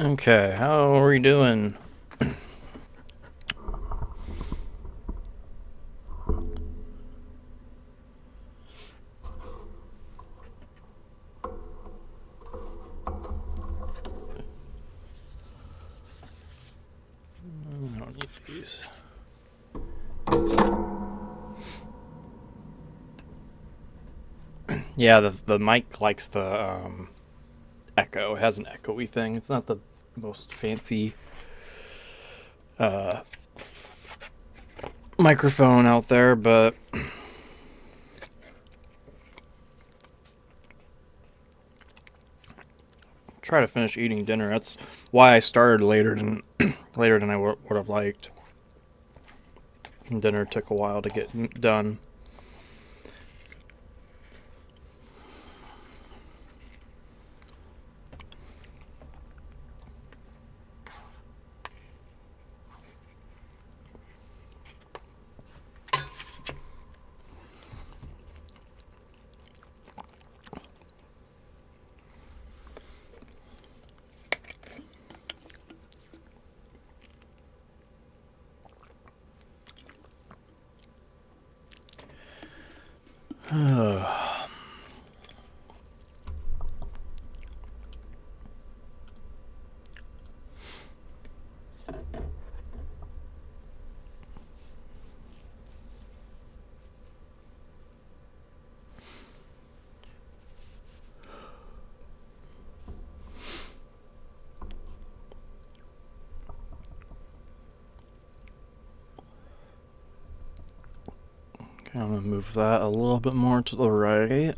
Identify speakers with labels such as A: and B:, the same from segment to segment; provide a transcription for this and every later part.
A: Okay, how are we doing? I don't need these. Yeah, the mic likes the echo. It has an echoey thing. It's not the most fancy microphone out there, but try to finish eating dinner. That's why I started later than I would have liked. Dinner took a while to get done. Okay, I'm going to move that a little bit more to the right.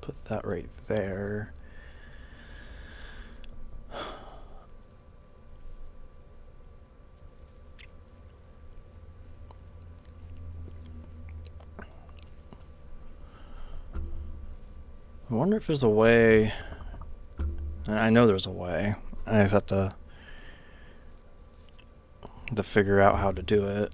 A: Put that right there. I wonder if there's a way. I know there's a way. I just have to figure out how to do it.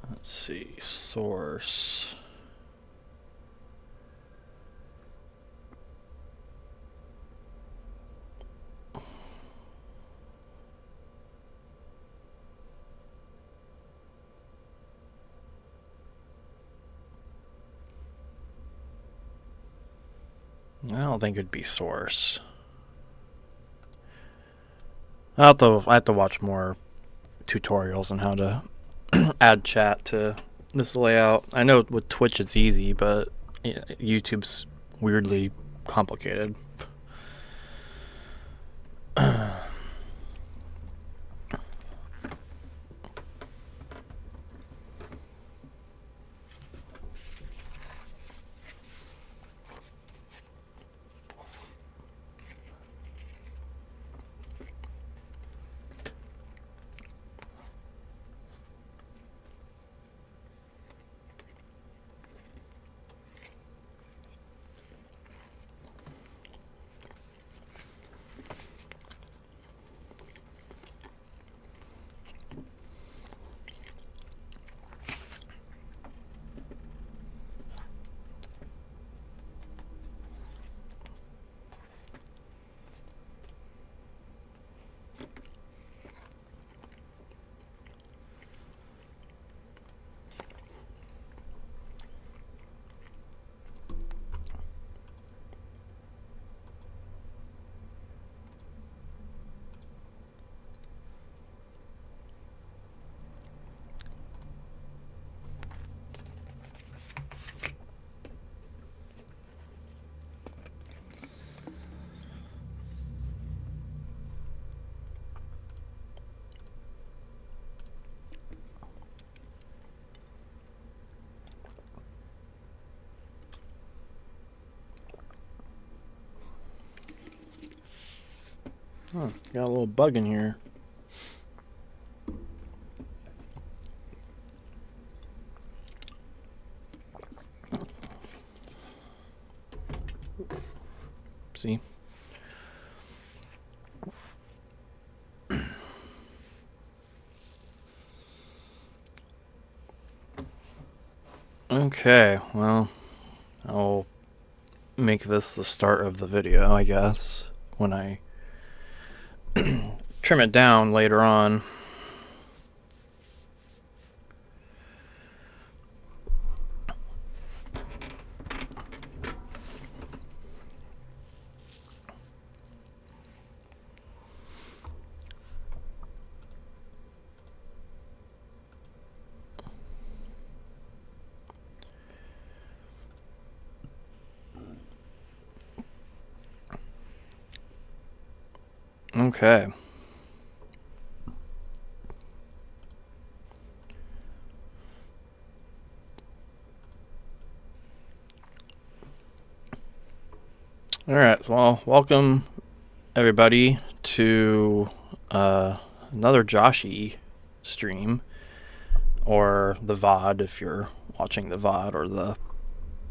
A: Let's see, source. I don't think it'd be source. I have to watch more tutorials on how to add chat to this layout. I know with Twitch it's easy, but YouTube's weirdly complicated. Huh, got a little bug in here. See? Okay, well, I'll make this the start of the video, I guess, when I trim it down later on. Okay. Alright, well, welcome everybody to another Joshie stream, or the VOD if you're watching the VOD, or the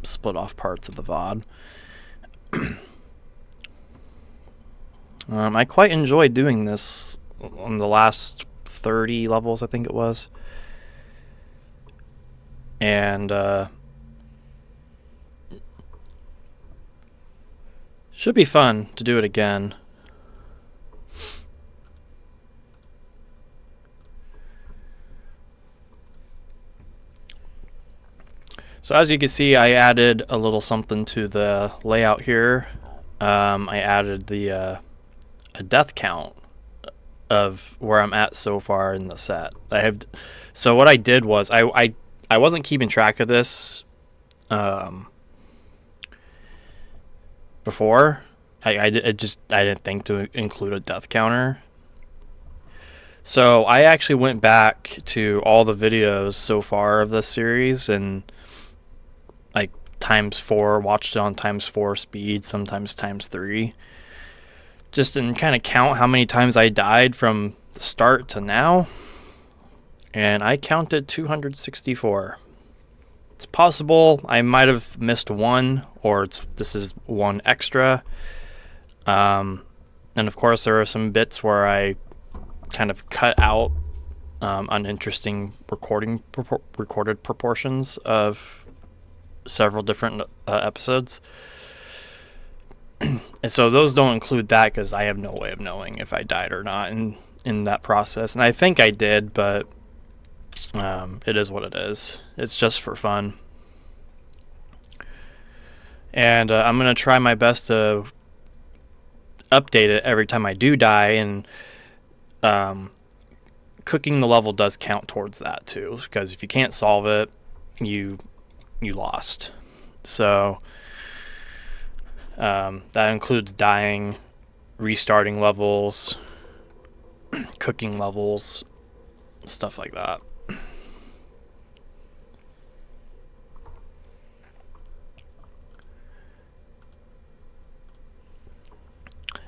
A: split off parts of the VOD. I quite enjoyed doing this on the last 30 levels, I think it was. And should be fun to do it again. So as you can see, I added a little something to the layout here. I added the a death count of where I'm at so far in the set. So what I did was I wasn't keeping track of this before. I didn't think to include a death counter. So I actually went back to all the videos so far of this series and like ×4, watched it on ×4 speed, sometimes ×3. Just to kind of count how many times I died from the start to now. And I counted 264. It's possible I might have missed one, or this is one extra. And of course there are some bits where I kind of cut out uninteresting recorded proportions of several different episodes. And so those don't include that because I have no way of knowing if I died or not in that process. And I think I did, but it is what it is. It's just for fun. And I'm going to try my best to update it every time I do die, and cooking the level does count towards that too, because if you can't solve it, you lost. So that includes dying, restarting levels, cooking levels, stuff like that.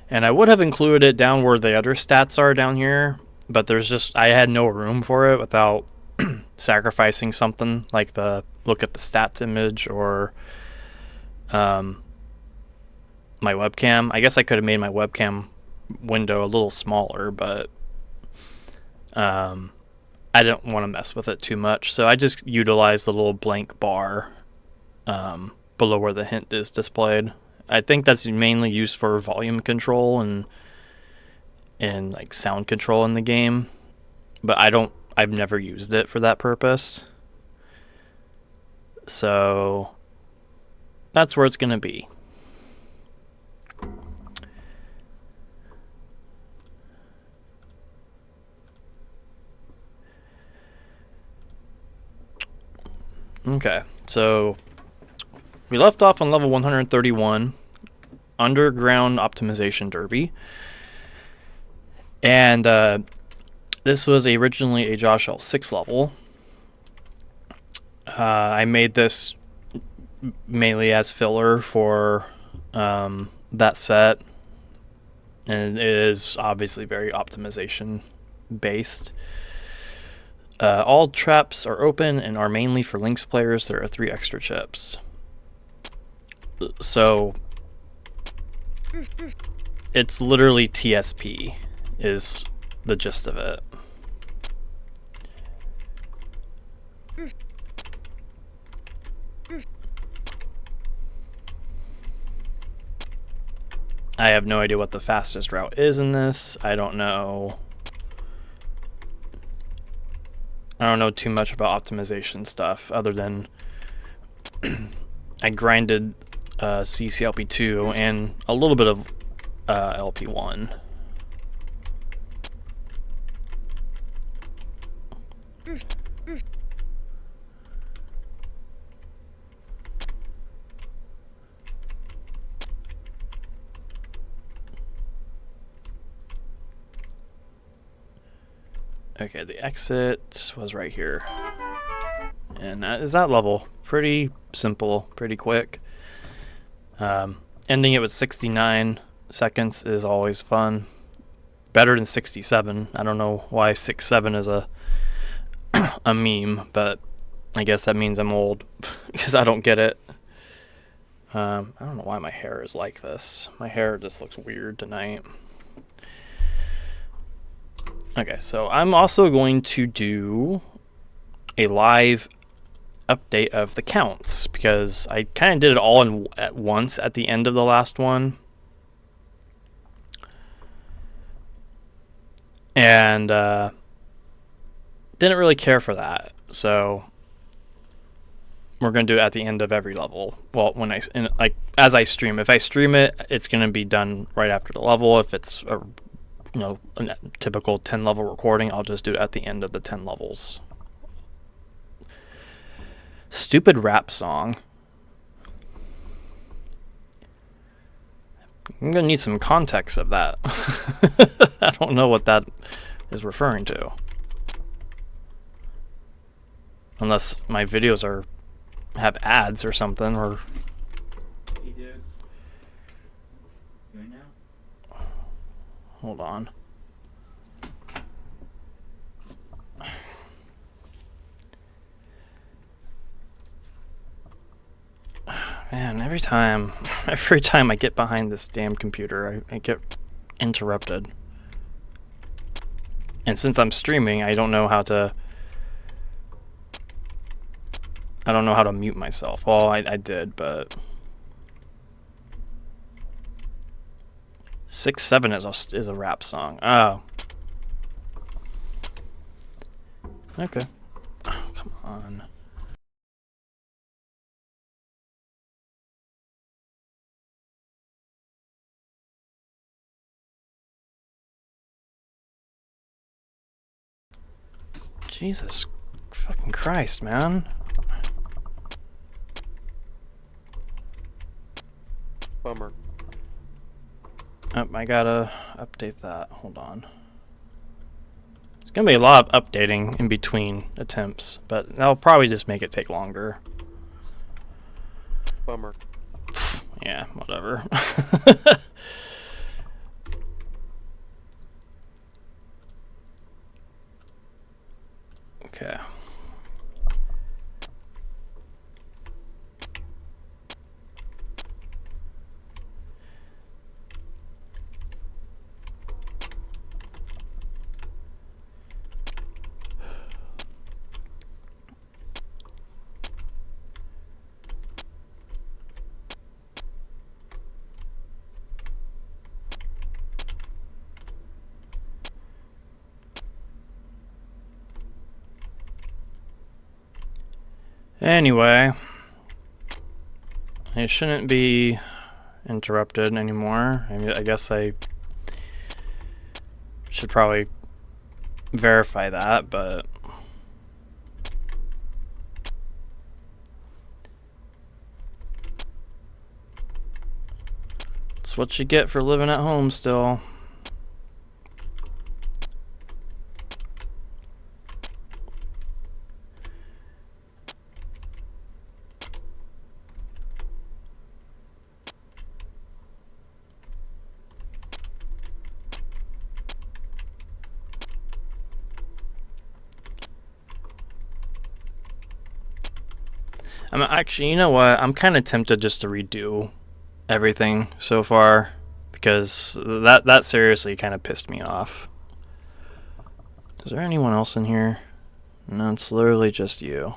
A: And I would have included it down where the other stats are down here, but I had no room for it without sacrificing something like the look at the stats image or my webcam. I guess I could have made my webcam window a little smaller, but I didn't want to mess with it too much. So I just utilized the little blank bar below where the hint is displayed. I think that's mainly used for volume control and like sound control in the game, but I've never used it for that purpose. So that's where it's going to be. Okay, so we left off on level 131, Underground Optimization Derby. And this was originally a Joshie 6 level. I made this mainly as filler for that set. and it is obviously very optimization based. All traps are open and are mainly for Lynx players. There are 3 extra chips. So it's literally TSP is the gist of it. I have no idea what the fastest route is in this. I don't know too much about optimization stuff other than I grinded CCLP2 and a little bit of LP1. Okay, the exit was right here. And that is that level. Pretty simple, pretty quick. Ending it with 69 seconds is always fun. Better than 67. I don't know why 67 is a meme, but I guess that means I'm old because I don't get it. I don't know why my hair is like this. My hair just looks weird tonight. Okay, so I'm also going to do a live update of the counts because I kind of did it all at once at the end of the last one. And didn't really care for that. So we're going to do it at the end of every level. Well, as I stream. If I stream it, it's going to be done right after the level. If it's a typical 10 level recording, I'll just do it at the end of the 10 levels. Stupid rap song. I'm gonna need some context of that. I don't know what that is referring to. Unless my videos have ads or something, or...
B: Hey dude. Going now?
A: Hold on. Man, every time I get behind this damn computer, I get interrupted. And since I'm streaming, I don't know how to mute myself. Well, I did, but 6-7 is a rap song. Oh. Okay. Oh, come on. Jesus fucking Christ, man.
C: Bummer.
A: Oh, I gotta update that. Hold on. It's gonna be a lot of updating in between attempts, but that'll probably just make it take longer.
C: Bummer.
A: Yeah, whatever. Okay. Anyway, I shouldn't be interrupted anymore. I mean, I guess I should probably verify that, but it's what you get for living at home still. Actually, you know what? I'm kind of tempted just to redo everything so far because that seriously kind of pissed me off. Is there anyone else in here? No, it's literally just you.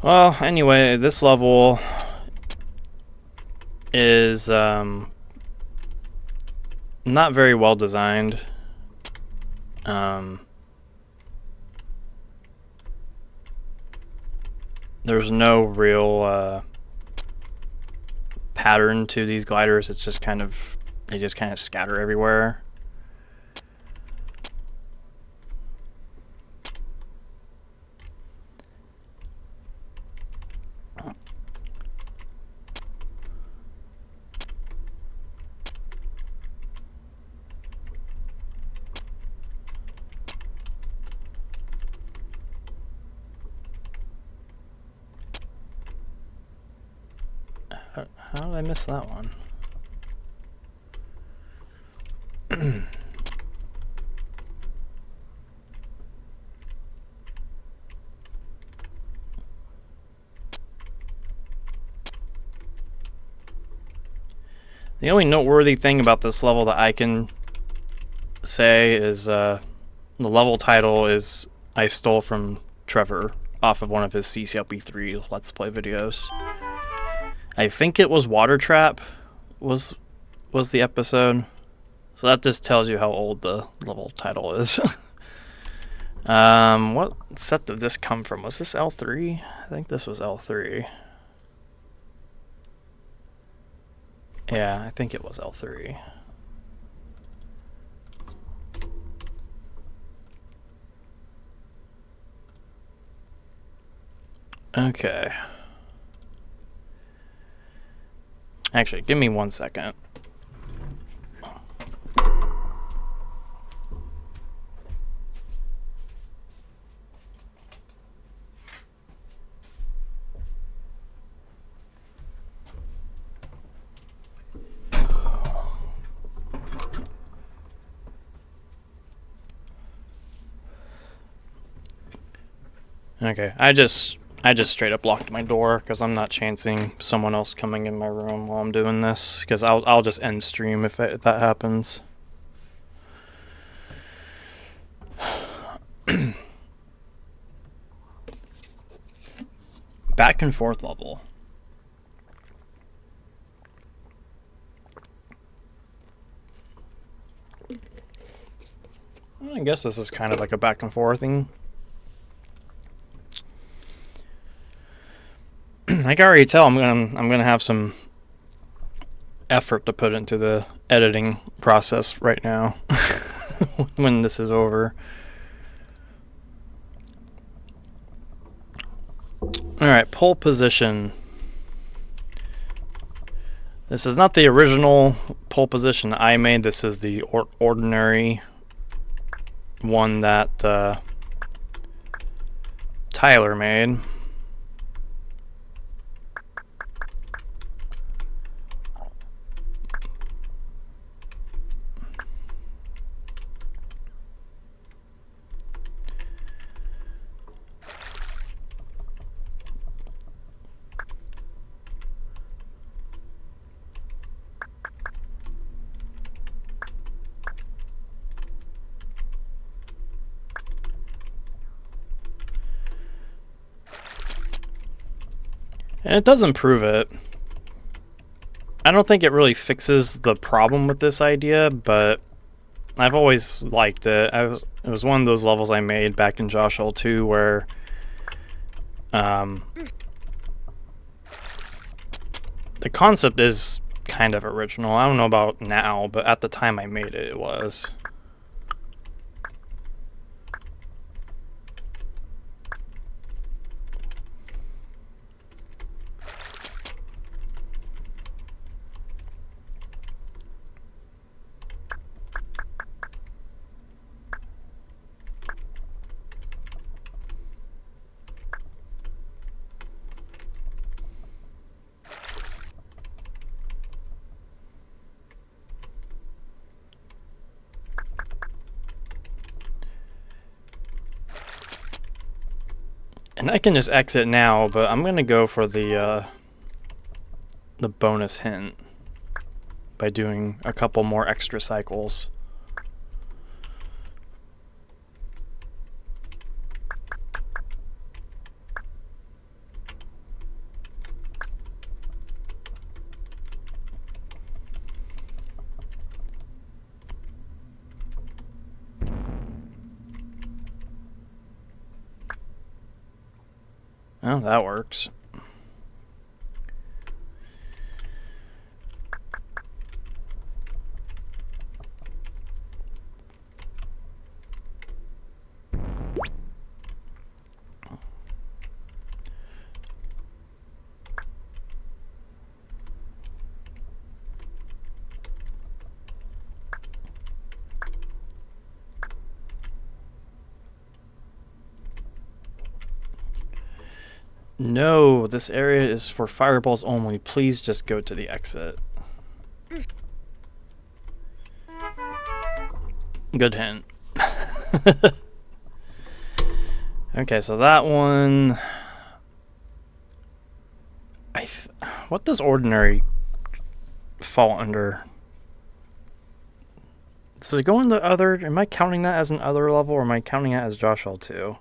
A: Well, anyway, this level is not very well designed. There's no real pattern to these gliders. It's just they just kind of scatter everywhere. How did I miss that one? The only noteworthy thing about this level that I can say is the level title is I stole from Trevor off of one of his CCLP3 Let's Play videos. I think it was Water Trap was the episode. So that just tells you how old the level title is. What set did this come from? Was this L3? I think this was L3. Yeah, I think it was L3. Okay. Actually, give me 1 second. Okay, I just straight up locked my door because I'm not chancing someone else coming in my room while I'm doing this, because I'll just end stream if that happens. Back and forth level. I guess this is kind of like a back and forth thing. I can already tell I'm gonna have some effort to put into the editing process right now when this is over. Alright, pole position. This is not the original pole position I made. This is the ordinary one that Tyler made. And it does improve it. I don't think it really fixes the problem with this idea, but I've always liked it. It was one of those levels I made back in Joshie.dat 2 where the concept is kind of original. I don't know about now, but at the time I made it, it was. And I can just exit now, but I'm gonna go for the bonus hint by doing a couple more extra cycles. Oh, that works. No, this area is for fireballs only. Please just go to the exit. Good hint. Okay, so that one... what does ordinary fall under? Does it go into other? Am I counting that as an other level, or am I counting it as Joshie.dat?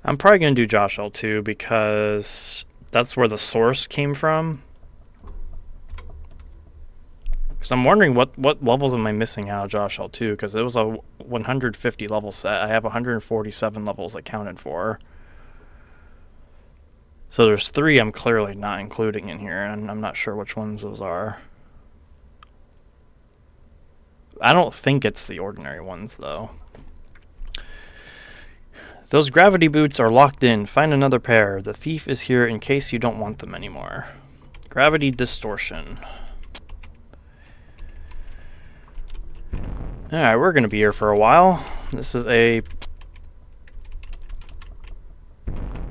A: I'm probably going to do Joshie.dat because that's where the source came from. So I'm wondering what levels am I missing out of Joshie.dat, because it was a 150 level set. I have 147 levels accounted for. So there's 3 I'm clearly not including in here, and I'm not sure which ones those are. I don't think it's the ordinary ones, though. Those gravity boots are locked in. Find another pair. The thief is here in case you don't want them anymore. Gravity distortion. Alright, we're going to be here for a while. This is a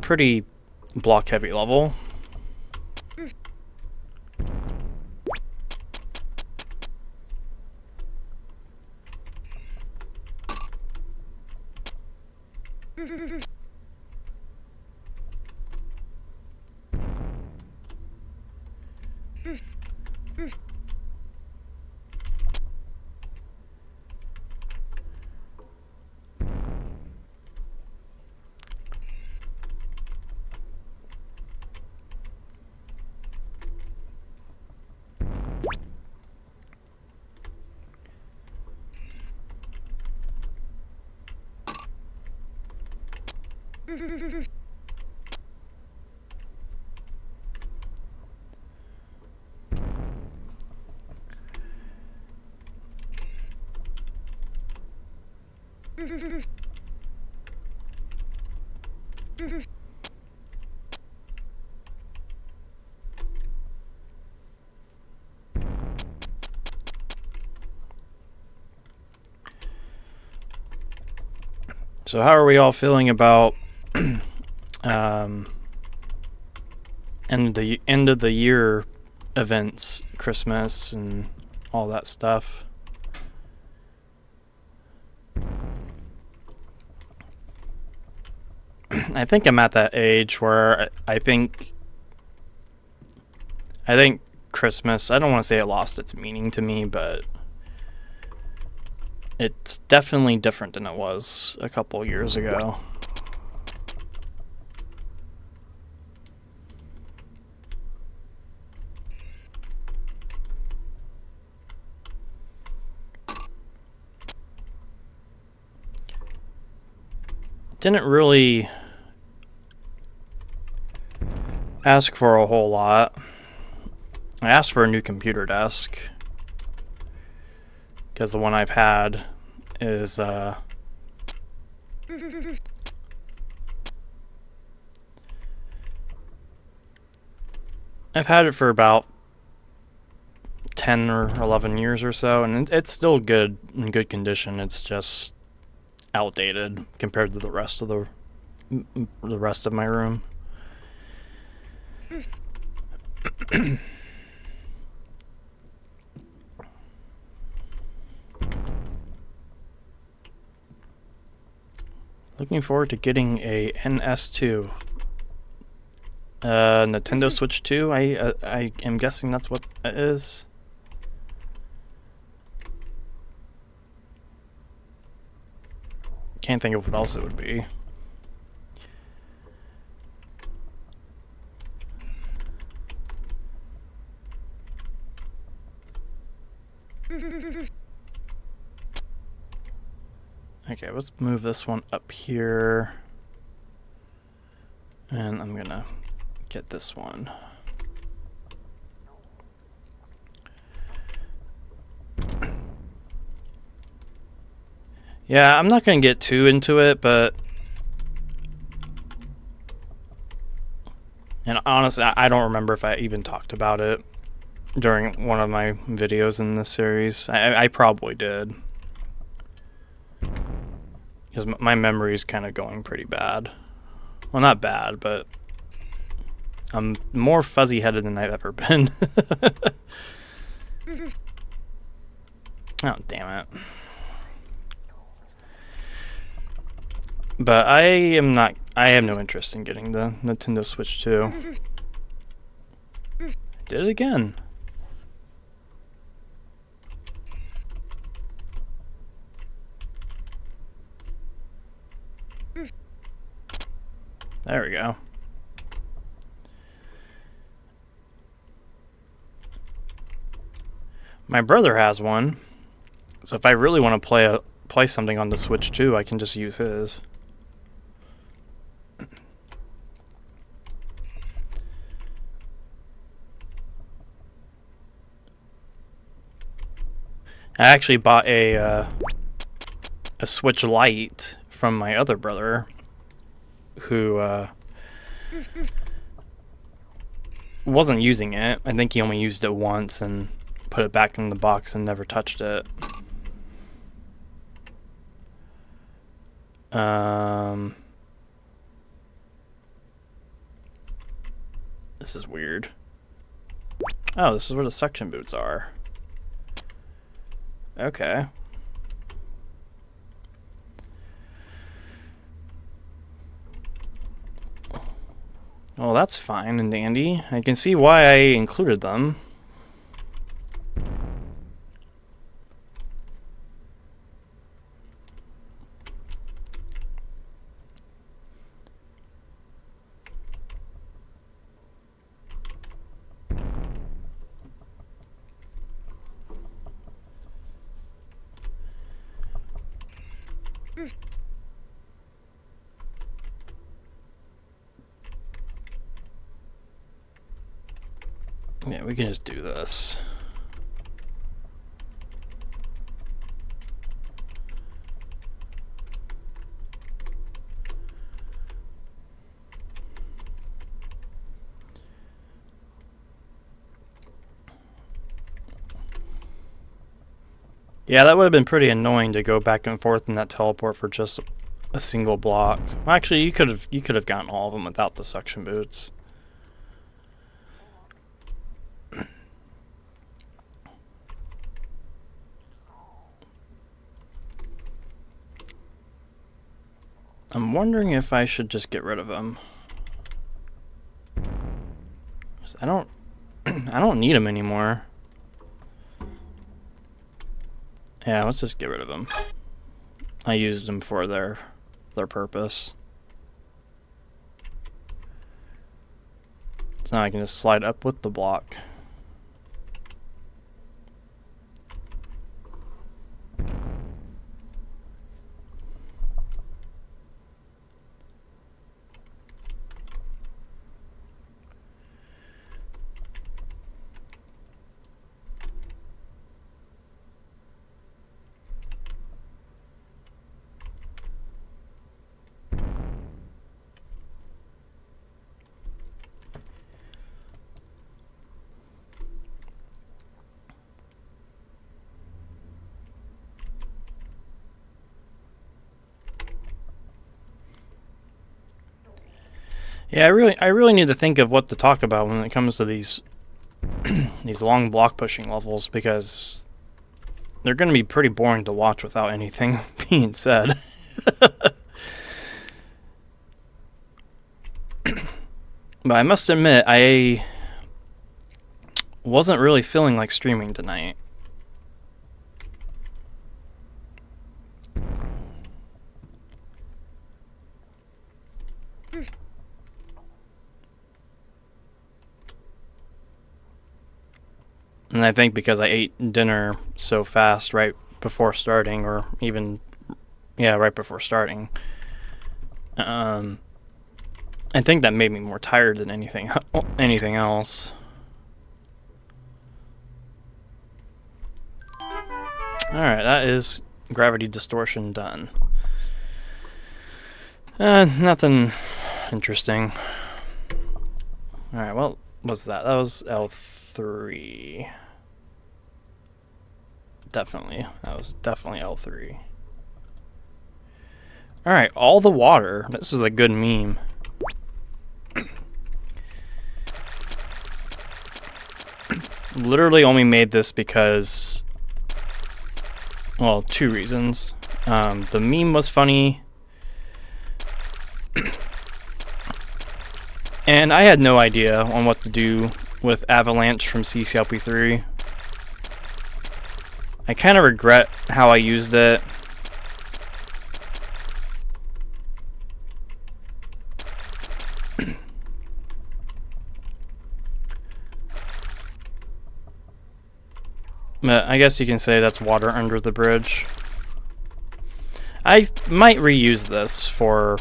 A: pretty block-heavy level. So how are we all feeling about end of the year events, Christmas and all that stuff? I think I'm at that age where I think Christmas, I don't want to say it lost its meaning to me, but it's definitely different than it was a couple years ago. Didn't really ask for a whole lot. I asked for a new computer desk because the one I've had is I've had it for about 10 or 11 years or so, and it's still good, in good condition. It's just outdated compared to the rest of my room. Looking forward to getting a NS2. Nintendo Switch 2, I am guessing that's what it is. Can't think of what else it would be. Okay, let's move this one up here. And I'm gonna get this one. Yeah, I'm not gonna get too into it, but... And honestly, I don't remember if I even talked about it during one of my videos in this series. I probably did. Because my memory is kind of going pretty bad. Well, not bad, but I'm more fuzzy-headed than I've ever been. Oh, damn it. But I have no interest in getting the Nintendo Switch 2. I did it again. There we go. My brother has one, so if I really want to play something on the Switch 2, I can just use his. I actually bought a Switch Lite from my other brother, who wasn't using it. I think he only used it once and put it back in the box and never touched it. This is weird. Oh, this is where the suction boots are. Okay. Well, that's fine and dandy. I can see why I included them. Yeah, we can just do this. Yeah, that would have been pretty annoying to go back and forth in that teleport for just a single block. Well, actually, you could have gotten all of them without the suction boots. I'm wondering if I should just get rid of them. I don't need them anymore. Yeah, let's just get rid of them. I used them for their purpose. So now I can just slide up with the block. Yeah, I really need to think of what to talk about when it comes to these these long block pushing levels, because they're going to be pretty boring to watch without anything being said. But I must admit, I wasn't really feeling like streaming tonight. And I think because I ate dinner so fast right before starting, or even, yeah, right before starting, I think that made me more tired than anything else. Alright, that is gravity distortion done. Nothing interesting. Alright, well, what's that? That was L3. Definitely. That was definitely L3. Alright, all the water. This is a good meme. Literally only made this because, well, two reasons. The meme was funny, and I had no idea on what to do with Avalanche from CCLP3. I kind of regret how I used it. But I guess you can say that's water under the bridge. I might reuse this for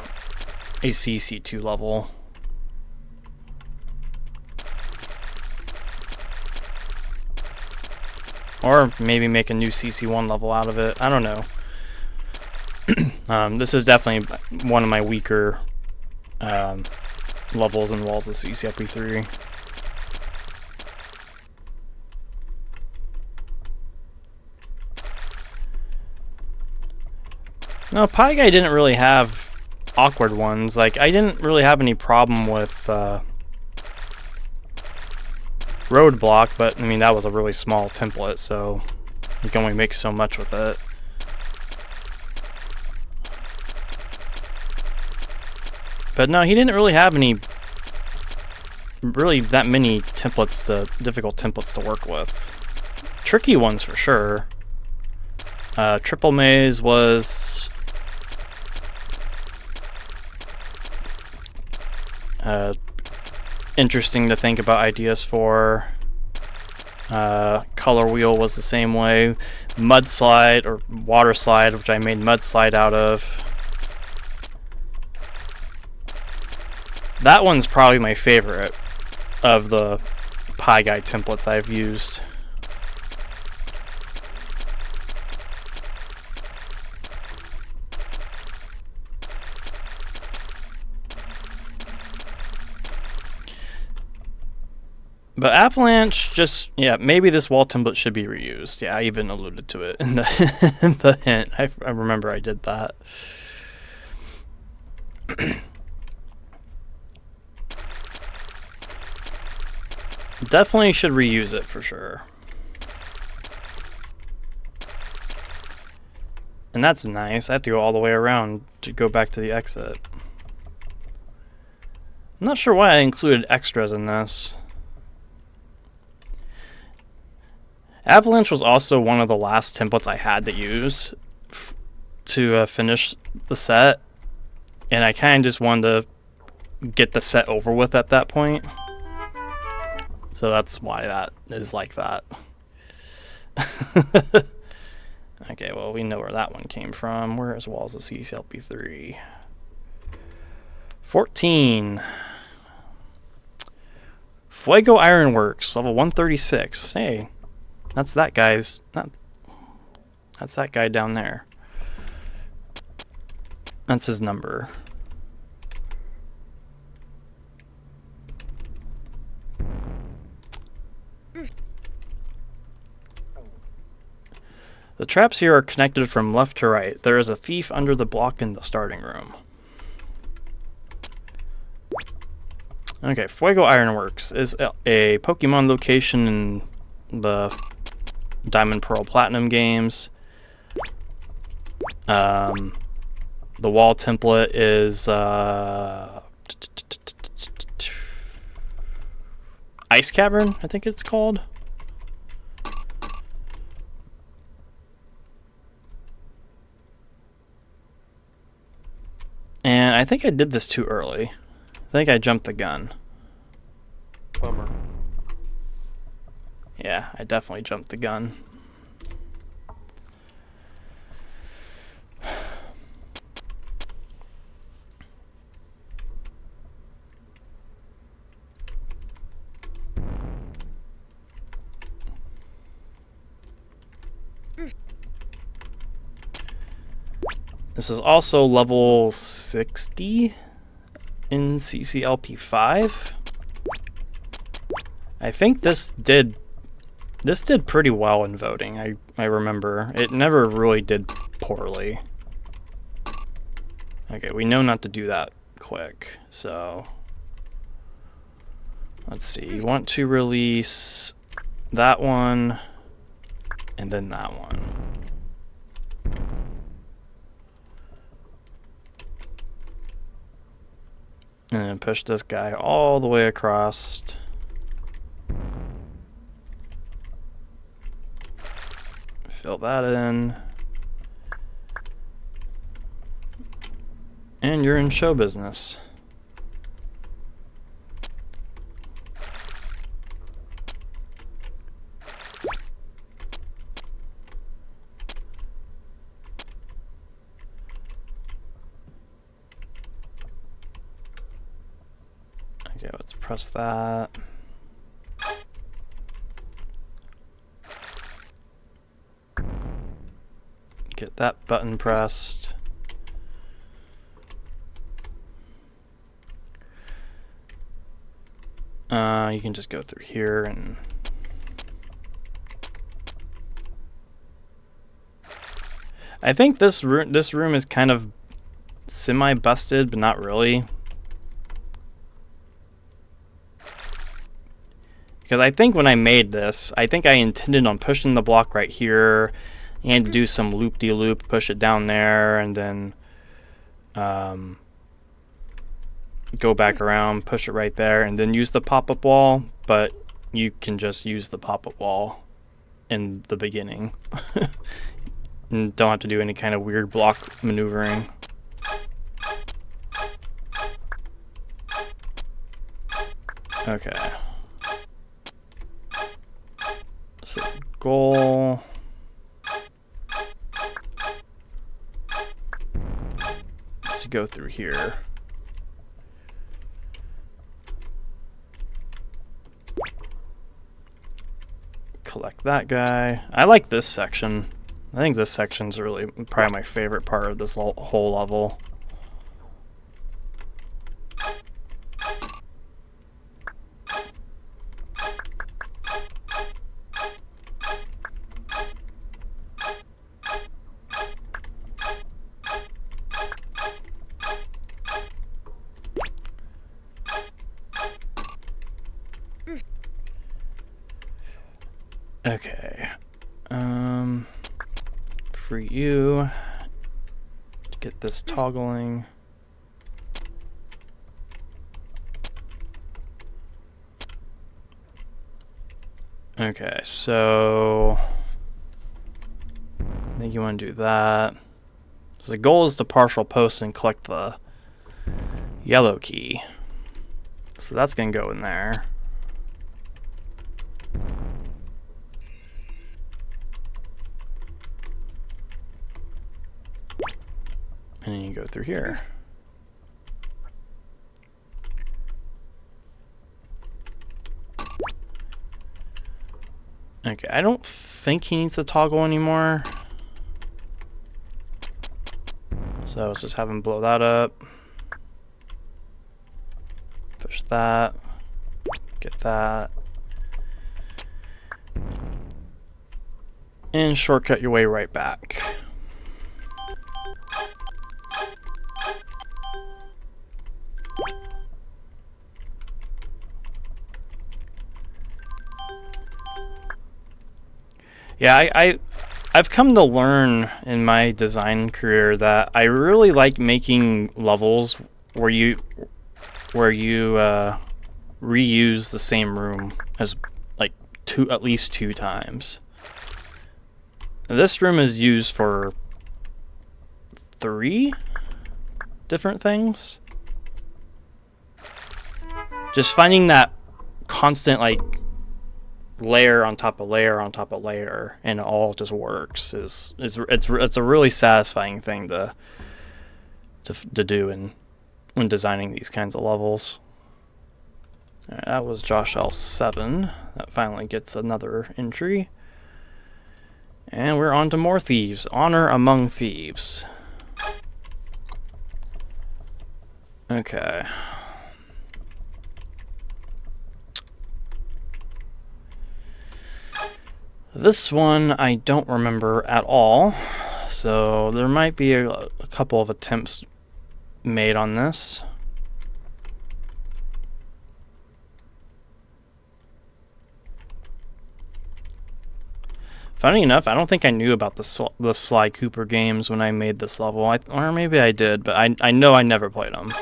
A: a CC2 level. Or maybe make a new CC1 level out of it. I don't know. This is definitely one of my weaker levels in Walls of CCLP3. No, Pie Guy didn't really have awkward ones. Like, I didn't really have any problem with Roadblock, but I mean, that was a really small template, so you can only make so much with it. But no, he didn't really have any, really that many templates, difficult templates to work with. Tricky ones for sure. Triple Maze was interesting to think about ideas for. Color Wheel was the same way. Mudslide, or Water Slide, which I made Mudslide out of. That one's probably my favorite of the Pie Guy templates I've used. But Avalanche, just, yeah, maybe this wall template should be reused. Yeah, I even alluded to it in the, in the hint. I remember I did that. Definitely should reuse it for sure. And that's nice. I have to go all the way around to go back to the exit. I'm not sure why I included extras in this. Avalanche was also one of the last templates I had to use to finish the set, and I kind of just wanted to get the set over with at that point. So that's why that is like that. Okay, well, we know where that one came from. Where is Walls of CCLP3? 14. Fuego Ironworks, level 136. Hey. That's that guy's. That's that guy down there. That's his number. The traps here are connected from left to right. There is a thief under the block in the starting room. Okay, Fuego Ironworks is a Pokemon location in the Diamond, Pearl, Platinum games. The wall template is Ice Cavern, I think it's called. And I think I did this too early. I think I jumped the gun.
C: Bummer.
A: Yeah, I definitely jumped the gun. This is also level 60 in CCLP 5. I think this did pretty well in voting. I remember it never really did poorly. Okay, we know not to do that quick, so let's see. You want to release that one and then that one. And then push this guy all the way across. Fill that in. And you're in show business. Okay, let's press that. Get that button pressed. You can just go through here and I think this room is kind of semi-busted, but not really. Because I think when I made this, I think I intended on pushing the block right here and do some loop-de-loop, push it down there, and then go back around, push it right there, and then use the pop-up wall. But you can just use the pop-up wall in the beginning. And don't have to do any kind of weird block maneuvering. Okay. So goal. Let's go through here. Collect that guy. I like this section. I think this section's really probably my favorite part of this whole level. Okay, for you to get this toggling. Okay, so I think you want to do that. So the goal is to partial post and collect the yellow key. So that's going to go in there. And then you go through here. Okay, I don't think he needs to toggle anymore. So let's just have him blow that up. Push that. Get that. And shortcut your way right back. Yeah, I've come to learn in my design career that I really like making levels where you reuse the same room as like at least 2 times. This room is used for 3 different things. Just finding that constant like layer on top of layer on top of layer, and it all just works. It's a really satisfying thing to do when designing these kinds of levels. Alright, that was Josh.7. That finally gets another entry. And we're on to more thieves. Honor among thieves. Okay. This one I don't remember at all, so there might be a couple of attempts made on this. Funny enough, I don't think I knew about the Sly Cooper games when I made this level, or maybe I did, but I know I never played them.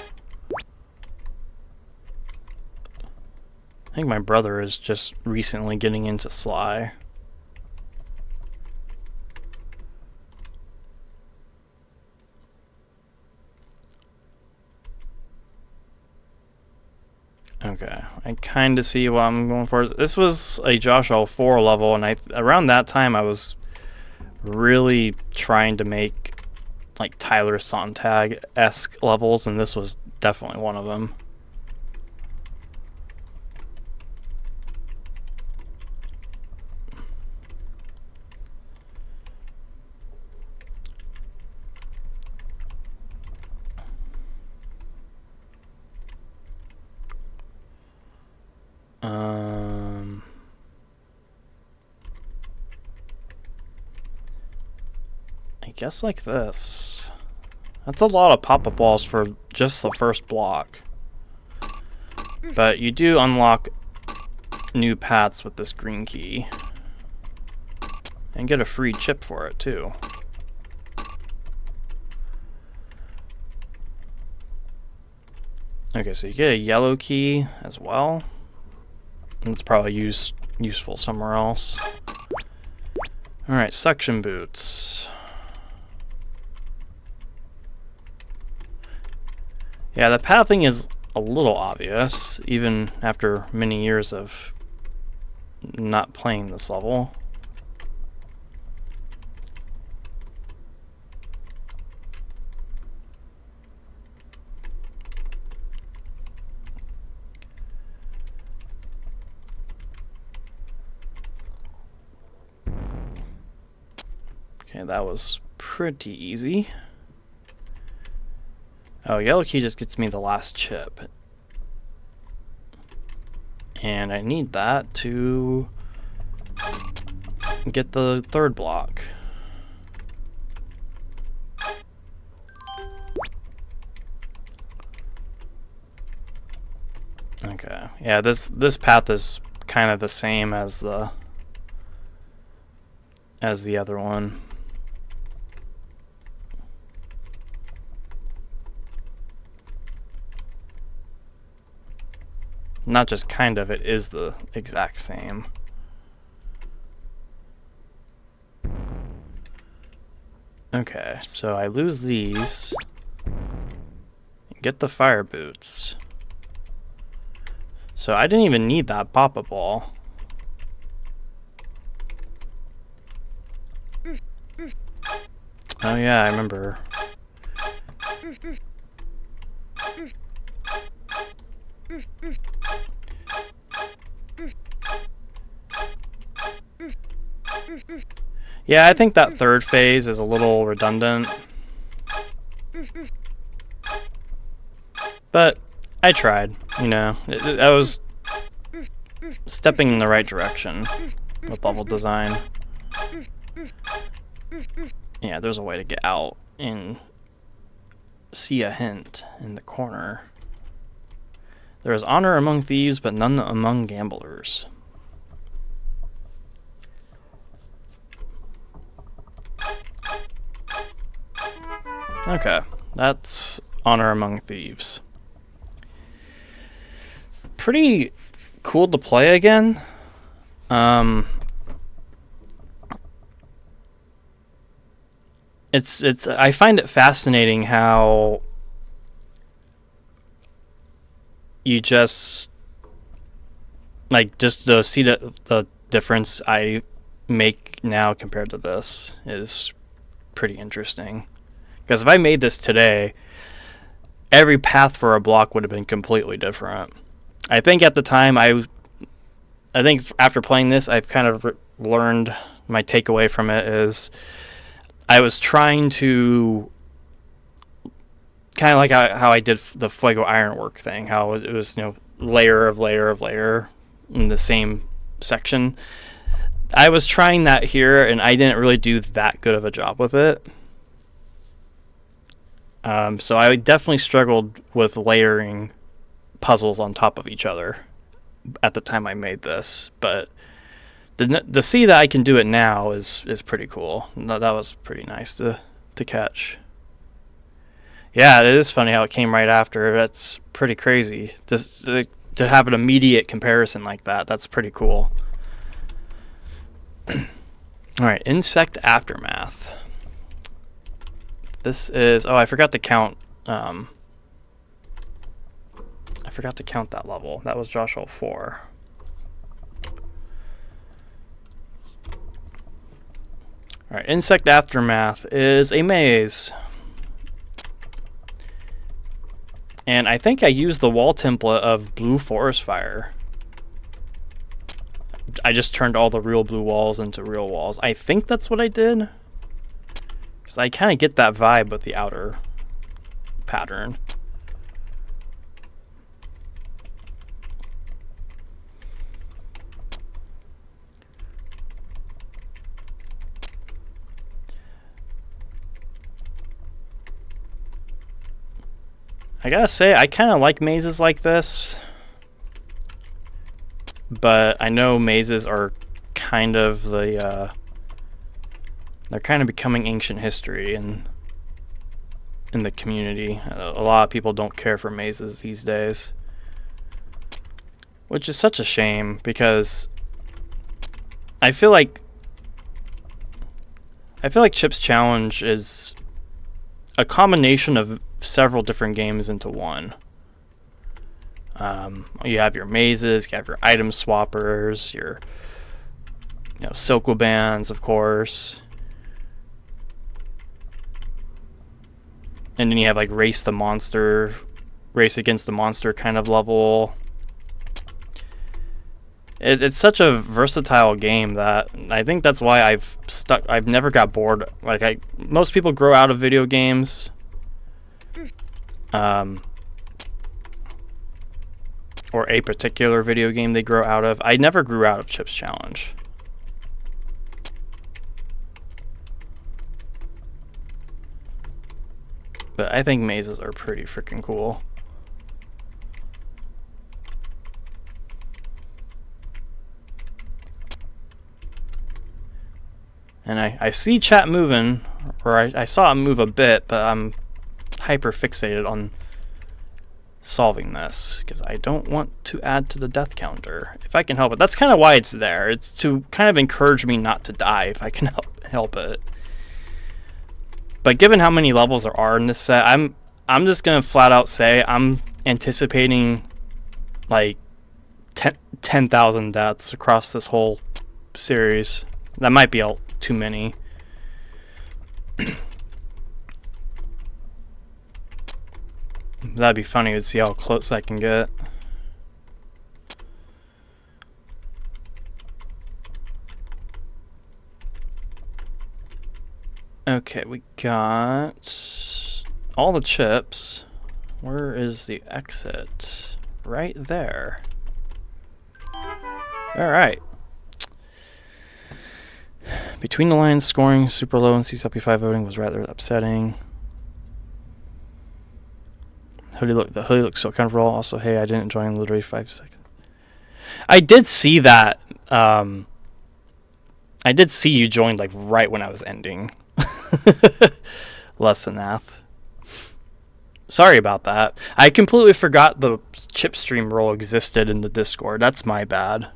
A: I think my brother is just recently getting into Sly. Okay, I kind of see what I'm going for. This was a Josh.4 level, and around that time I was really trying to make like Tyler Sontag-esque levels, and this was definitely one of them. I guess like this. That's a lot of pop-up balls for just the first block. But you do unlock new paths with this green key. And get a free chip for it too. Okay, so you get a yellow key as well. And it's probably useful somewhere else. Alright, suction boots. Yeah, the pathing is a little obvious, even after many years of not playing this level. Okay, that was pretty easy. Oh, yellow key just gets me the last chip. And I need that to get the third block. Okay, yeah, this path is kind of the same as the other one. Not just kind of, it is the exact same. Okay, so I lose these. Get the fire boots. So I didn't even need that pop-up ball. Oh yeah, I remember. Yeah, I think that third phase is a little redundant. But I tried, you know. I was stepping in the right direction with level design. Yeah, there's a way to get out and see a hint in the corner. There is honor among thieves, but none among gamblers. Okay, that's honor among thieves. Pretty cool to play again. It's I find it fascinating how you just just to see the difference I make now compared to this is pretty interesting. Because if I made this today, every path for a block would have been completely different. I think at the time I think after playing this, I've kind of learned my takeaway from it is I was trying to kind of like how I did the Fuego Ironwork thing, how it was layer of layer of layer in the same section. I was trying that here, and I didn't really do that good of a job with it. So I definitely struggled with layering puzzles on top of each other at the time I made this. But to see that I can do it now is pretty cool. That was pretty nice to catch. Yeah, it is funny how it came right after. That's pretty crazy. Just to have an immediate comparison like that, that's pretty cool. Alright, Insect Aftermath. This is... Oh, I forgot to count... I forgot to count that level. That was Joshie 4. Alright, Insect Aftermath is a maze. And I think I used the wall template of Blue Forest Fire. I just turned all the real blue walls into real walls. I think that's what I did. Because I kind of get that vibe with the outer pattern. I gotta say, I kind of like mazes like this. But I know mazes are kind of they're kind of becoming ancient history in the community. A lot of people don't care for mazes these days, which is such a shame because I feel like Chip's Challenge is a combination of several different games into one. You have your mazes, you have your item swappers, your Silco bands, of course. And then you have like race against the monster kind of level. It's such a versatile game that I think that's why I've never got bored. Most people grow out of video games. Or a particular video game they grow out of. I never grew out of Chip's Challenge. But I think mazes are pretty freaking cool. And I see chat moving, or I saw it move a bit, but I'm hyper fixated on solving this because I don't want to add to the death counter if I can help it. That's kind of why it's there. It's to kind of encourage me not to die if I can help it. But given how many levels there are in this set, I'm just gonna flat out say I'm anticipating like 10,000 deaths across this whole series. That might be too many. That'd be funny to see how close I can get. Okay, we got all the chips. Where is the exit? Right there. Alright. Between the lines, scoring super low and CSLP5 voting was rather upsetting. The hoodie looks so comfortable. Also, hey, I didn't join literally 5 seconds. I did see that. I did see you joined like right when I was ending. Less than that. Sorry about that. I completely forgot the chip stream role existed in the Discord. That's my bad.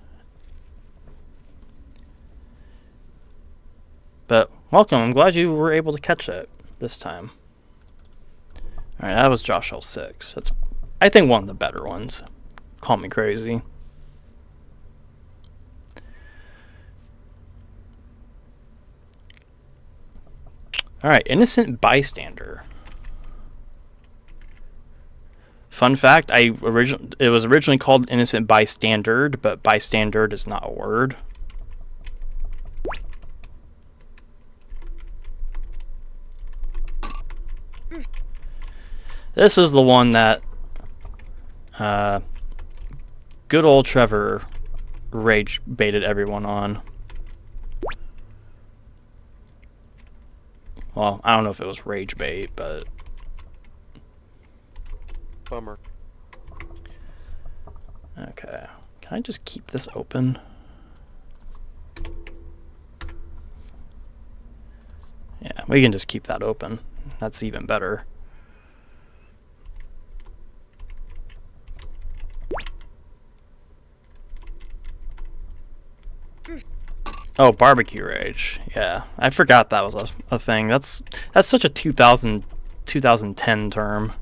A: But welcome. I'm glad you were able to catch it this time. All right, that was Joshie 6. That's, I think, one of the better ones. Call me crazy. All right, innocent bystander. Fun fact: it was originally called innocent bystander, but bystander is not a word. This is the one that good old Trevor rage baited everyone on. Well, I don't know if it was rage bait, but
C: Bummer.
A: okay. Can I just keep this open? Yeah, we can just keep that open. That's even better. Oh, barbecue rage. Yeah, I forgot that was a thing. That's such a 2010 term.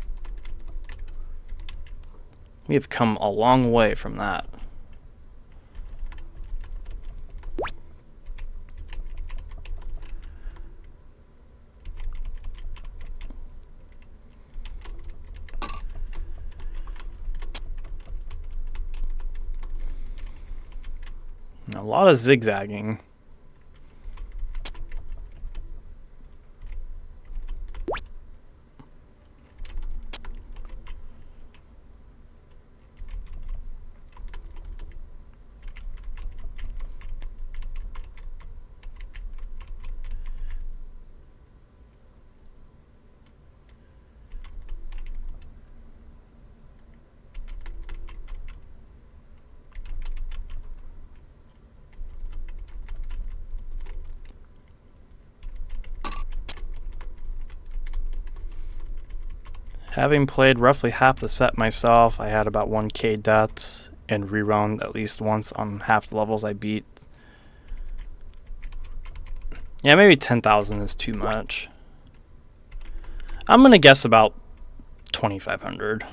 A: We have come a long way from that. A lot of zigzagging. Having played roughly half the set myself, I had about 1k deaths and rerun at least once on half the levels I beat. Yeah, maybe 10,000 is too much. I'm gonna guess about 2,500.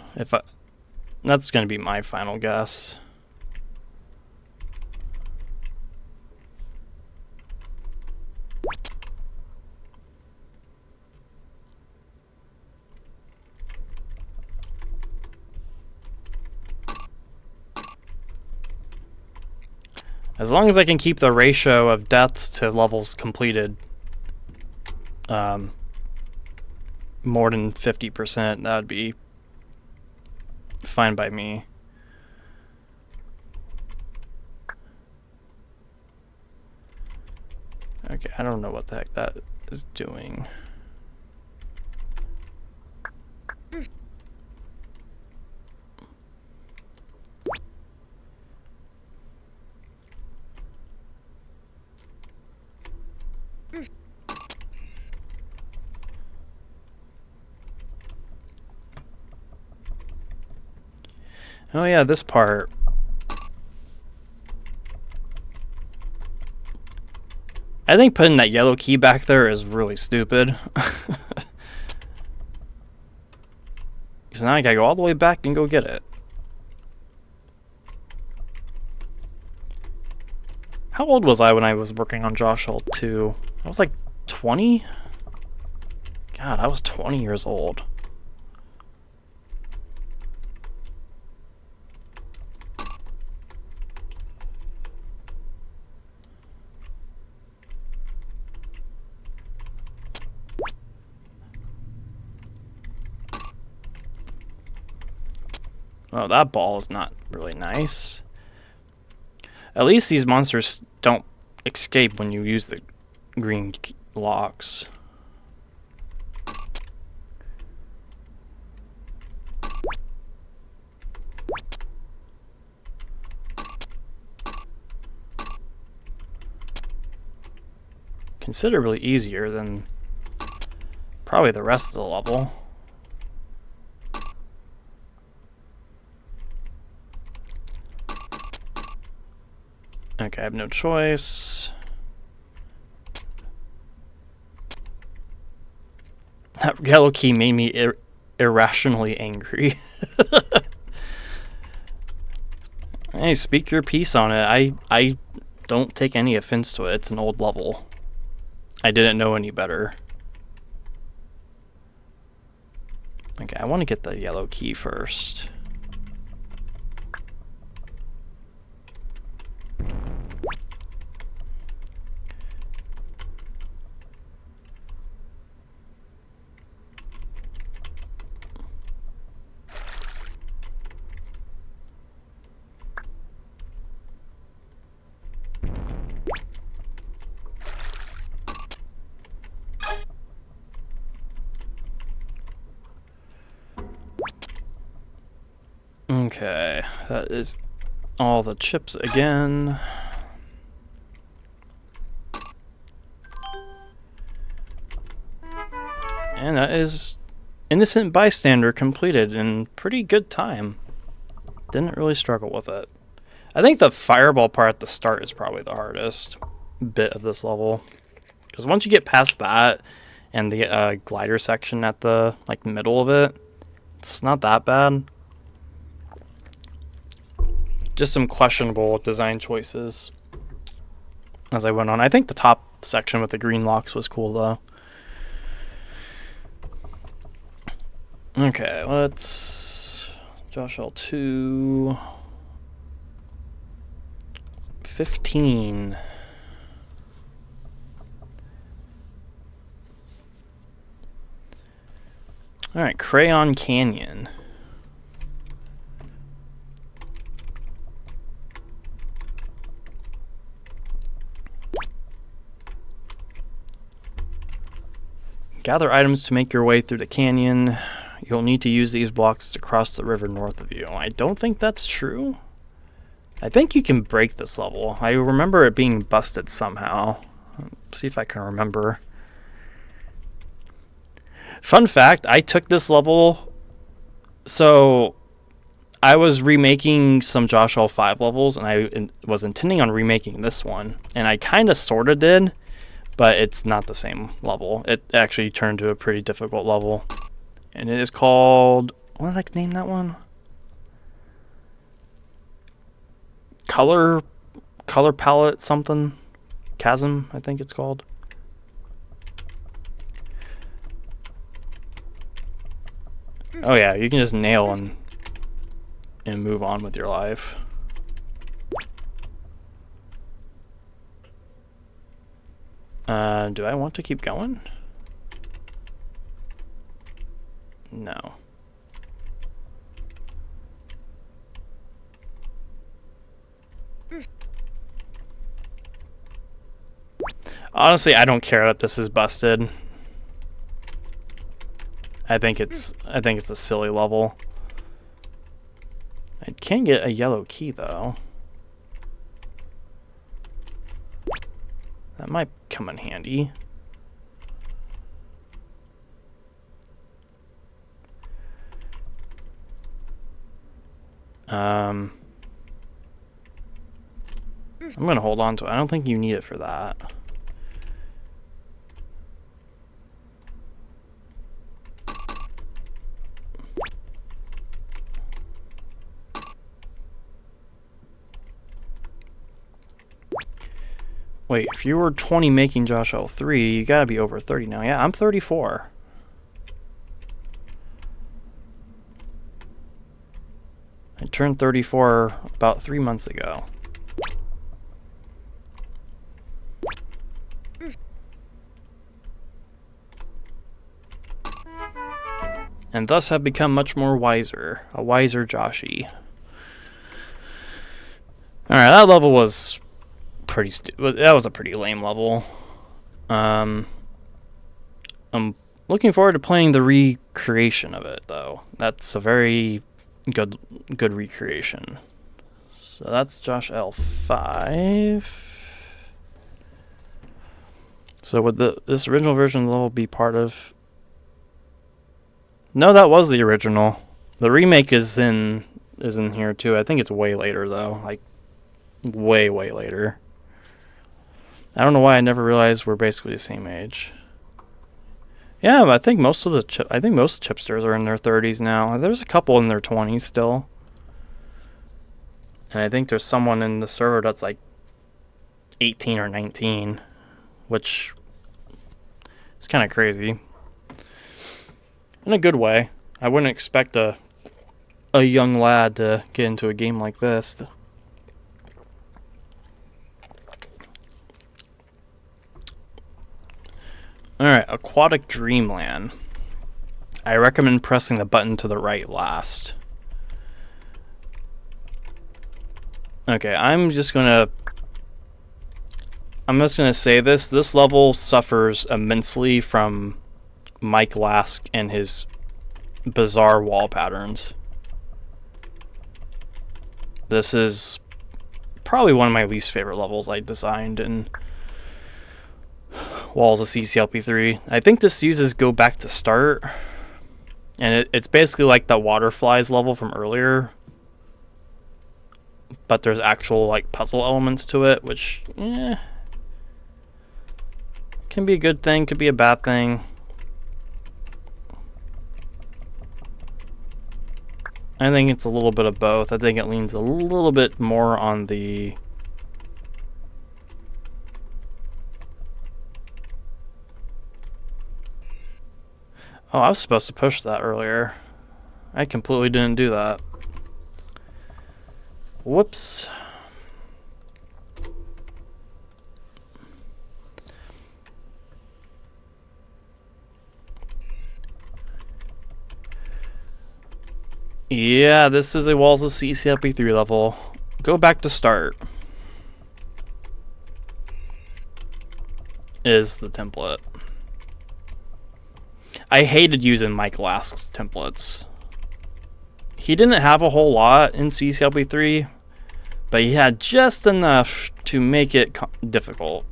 A: That's gonna be my final guess. As long as I can keep the ratio of deaths to levels completed more than 50%, that would be fine by me. Okay, I don't know what the heck that is doing. Oh yeah, this part. I think putting that yellow key back there is really stupid. Because now I gotta go all the way back and go get it. How old was I when I was working on Joshie 2? I was like 20? God, I was 20 years old. Oh, that ball is not really nice. At least these monsters don't escape when you use the green blocks. Considerably easier than probably the rest of the level. Okay, I have no choice. That yellow key made me irrationally angry. Hey, speak your piece on it. I don't take any offense to it. It's an old level. I didn't know any better. Okay, I want to get the yellow key first. Okay, that is all the chips again. And that is Innocent Bystander completed in pretty good time. Didn't really struggle with it. I think the fireball part at the start is probably the hardest bit of this level. Because once you get past that and the glider section at the middle of it, it's not that bad. Just some questionable design choices as I went on. I think the top section with the green locks was cool though. Okay, let's Josh L2 15. All right, Crayon Canyon. Gather items to make your way through the canyon. You'll need to use these blocks to cross the river north of you. I don't think that's true. I think you can break this level. I remember it being busted somehow. Let's see if I can remember. Fun fact, I took this level, so I was remaking some Josh L5 levels, and I was intending on remaking this one, and I kind of sort of did, but it's not the same level. It actually turned to a pretty difficult level, and it is called, what did I name that one? Color palette something, chasm I think it's called. Oh yeah, you can just nail and move on with your life. Do I want to keep going? No. Honestly, I don't care that this is busted. I think it's a silly level. I can get a yellow key though. That might come in handy. I'm gonna hold on to it. I don't think you need it for that. Wait, if you were 20 making Josh L3, you gotta be over 30 now. Yeah, I'm 34. I turned 34 about 3 months ago. And thus have become much more wiser. A wiser Joshie. Alright, that level was that was a pretty lame level. I'm looking forward to playing the recreation of it, though. That's a very good recreation. So that's Josh L5. So would this original version of the level be part of? No, that was the original. The remake is in here too. I think it's way later though, like way later. I don't know why I never realized we're basically the same age. Yeah, but I think most chipsters are in their 30s now. There's a couple in their 20s still. And I think there's someone in the server that's like 18 or 19, which is kind of crazy. In a good way. I wouldn't expect a young lad to get into a game like this. Alright, Aquatic Dreamland. I recommend pressing the button to the right last. Okay, I'm just gonna say this. This level suffers immensely from Mike Lask and his bizarre wall patterns. This is probably one of my least favorite levels I designed in Walls of CCLP3. I think this uses Go Back to Start, and it's basically like the Waterflies level from earlier, but there's actual like puzzle elements to it, which can be a good thing, could be a bad thing. I think it's a little bit of both. I think it leans a little bit more on the oh, I was supposed to push that earlier. I completely didn't do that. Whoops. Yeah, this is a Walls of CCLP3 level. Go Back to Start is the template. I hated using Mike Lask's templates. He didn't have a whole lot in CCLP3, but he had just enough to make it difficult.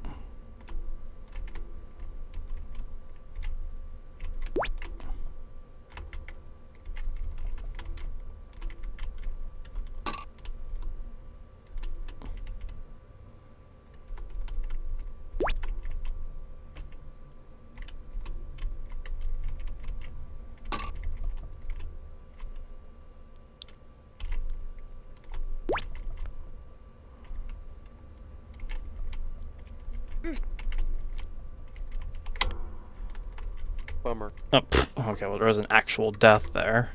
C: Bummer.
A: Oh, okay, well, there was an actual death there.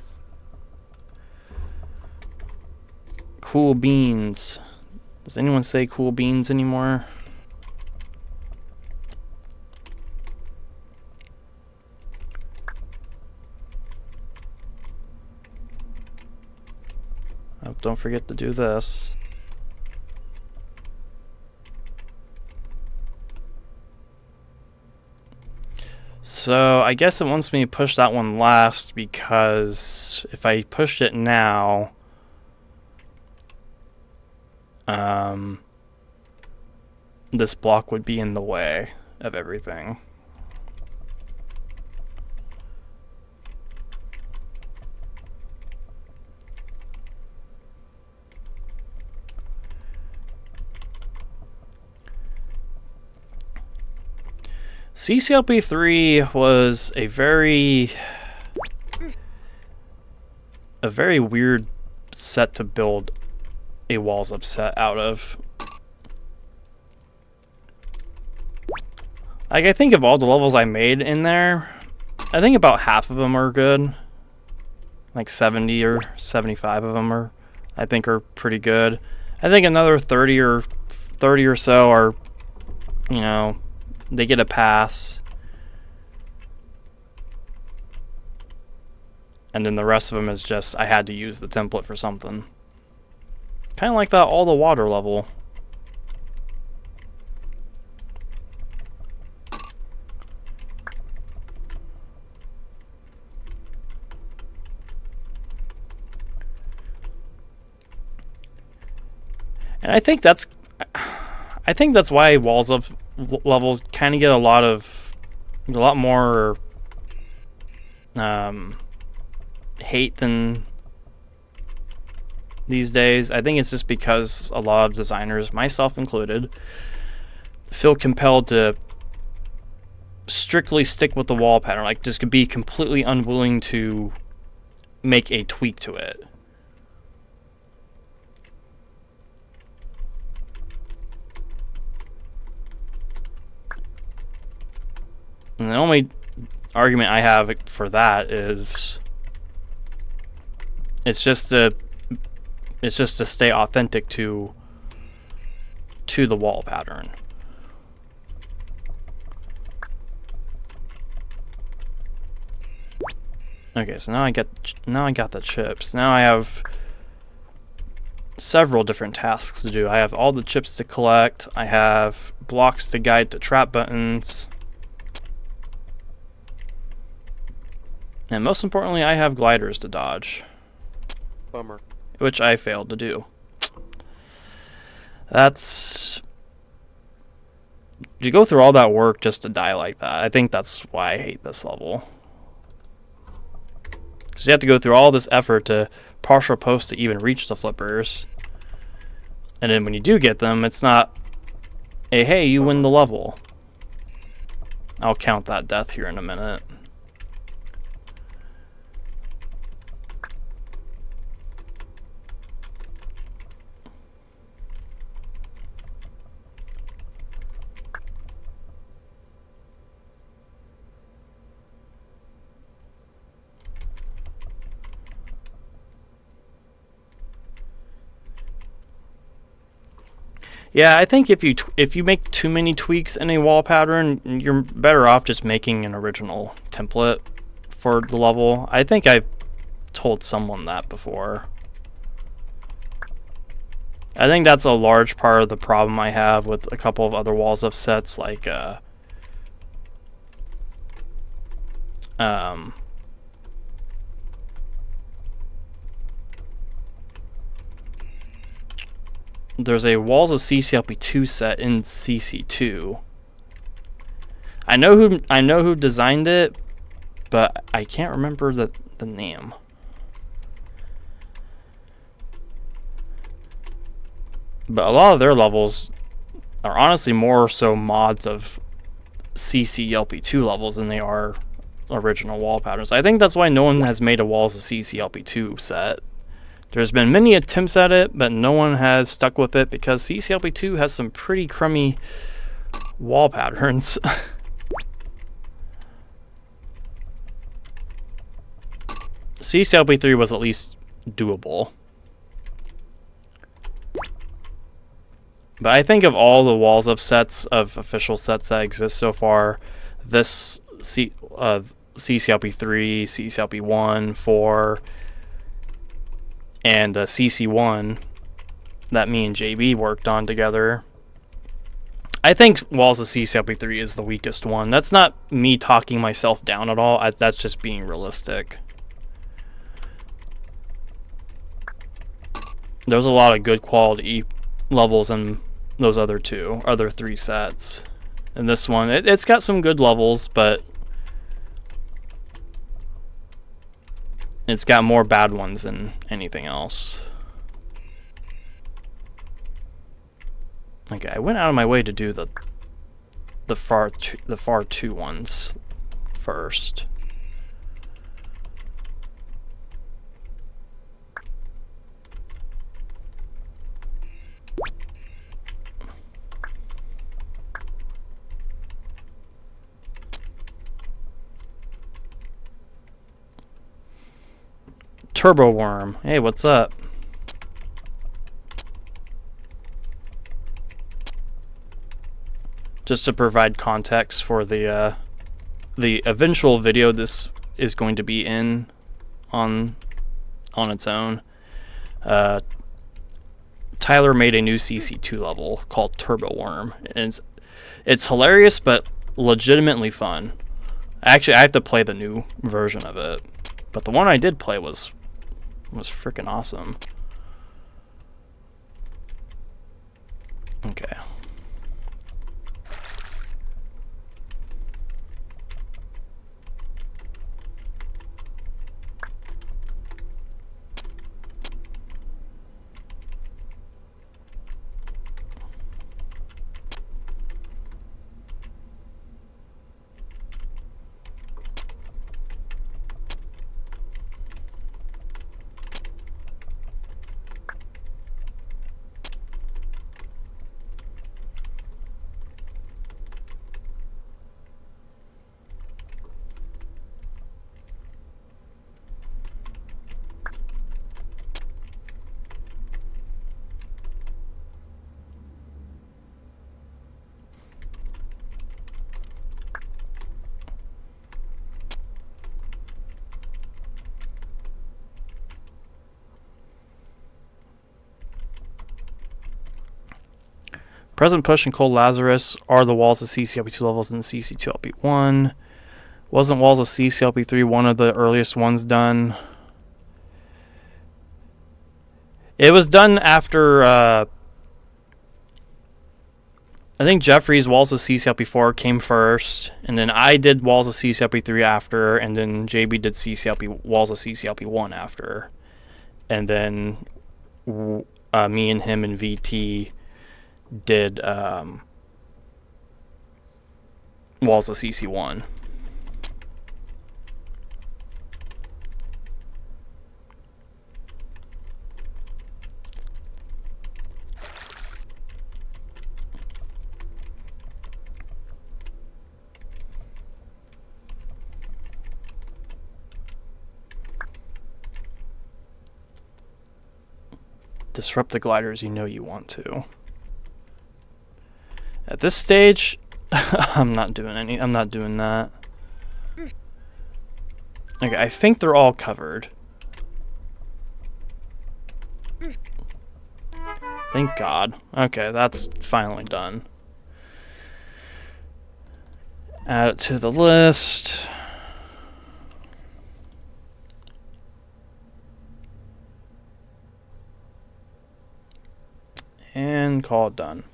A: Cool beans. Does anyone say cool beans anymore? Oh, don't forget to do this. So I guess it wants me to push that one last, because if I pushed it now, this block would be in the way of everything. CCLP3 was a very weird set to build a Walls Up set out of. Like, I think of all the levels I made in there, I think about half of them are good. Like 70 or 75 of them are, I think, are pretty good. I think another 30 or so are, you know, they get a pass. And then the rest of them is just, I had to use the template for something. Kind of like that All the Water level. And I think that's why Walls Up levels kind of get a lot more hate than these days. I think it's just because a lot of designers, myself included, feel compelled to strictly stick with the wall pattern, like just be completely unwilling to make a tweak to it. And the only argument I have for that is it's just to stay authentic to the wall pattern. Okay, so now I got the chips. Now I have several different tasks to do. I have all the chips to collect. I have blocks to guide to trap buttons. And most importantly, I have gliders to dodge.
C: Bummer.
A: Which I failed to do. That's... You go through all that work just to die like that. I think that's why I hate this level. Because you have to go through all this effort to partial post to even reach the flippers. And then when you do get them, it's not a, hey, you win the level. I'll count that death here in a minute. Yeah, I think if you make too many tweaks in a wall pattern, you're better off just making an original template for the level. I think I've told someone that before. I think that's a large part of the problem I have with a couple of other walls of sets, like there's a Walls of CCLP2 set in CC2. I know who designed it, but I can't remember the name. But a lot of their levels are honestly more so mods of CCLP2 levels than they are original wall patterns. I think that's why no one has made a Walls of CCLP2 set. There's been many attempts at it, but no one has stuck with it because CCLP2 has some pretty crummy wall patterns. CCLP3 was at least doable. But I think of all the walls of sets, of official sets that exist so far, this CCLP3, CCLP1, 4, and CC1 that me and JB worked on together, I think Walls of CCLP3 is the weakest one. That's not me talking myself down at all. That's just being realistic. There's a lot of good quality levels in those other three sets. And this one, it's got some good levels, but it's got more bad ones than anything else. Okay, I went out of my way to do the far two ones first. Turbo Worm. Hey, what's up? Just to provide context for the eventual video this is going to be in on its own. Tyler made a new CC2 level called Turbo Worm, and it's hilarious but legitimately fun. Actually, I have to play the new version of it, but the one I did play was freaking awesome. Okay. Present Push and Cold Lazarus are the walls of CCLP2 levels in CC2LP1. Wasn't walls of CCLP3 one of the earliest ones done? It was done after, I think Jeffrey's walls of CCLP4 came first, and then I did walls of CCLP3 after, and then JB did walls of CCLP1 after. And then me and him and VT did walls of CC1. Disrupt the gliders you know you want to. At this stage, I'm not doing that. Okay, I think they're all covered. Thank God. Okay, that's finally done. Add it to the list. And call it done.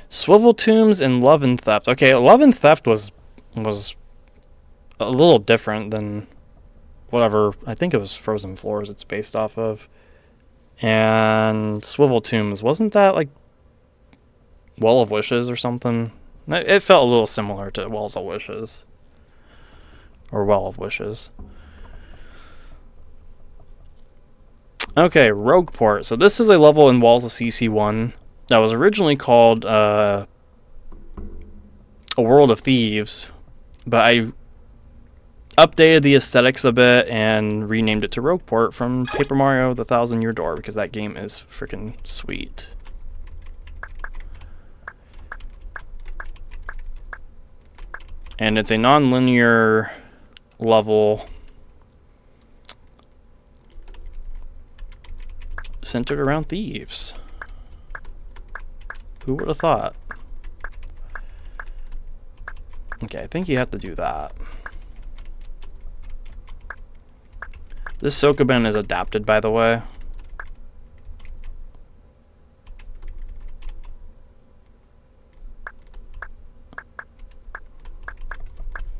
A: Swivel Tombs and Love and Theft. Okay, Love and Theft was a little different than whatever. I think it was Frozen Floors it's based off of. And Swivel Tombs, wasn't that like Well of Wishes or something? It felt a little similar to Wells of Wishes. Or Well of Wishes. Okay, Rogueport. So this is a level in Walls of CC1 that was originally called A World of Thieves, but I updated the aesthetics a bit and renamed it to Rogueport from Paper Mario: The Thousand Year Door because that game is freaking sweet. And it's a non-linear level centered around thieves. Who would have thought? Okay, I think you have to do that. This Sokoban is adapted, by the way.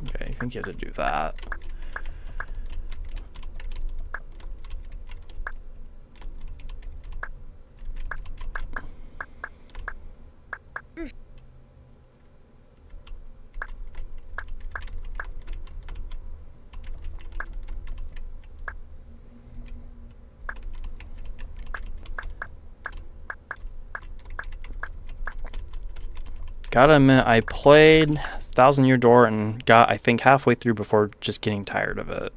A: Okay, I think you have to do that. Gotta admit, I played Thousand Year Door and got, I think, halfway through before just getting tired of it.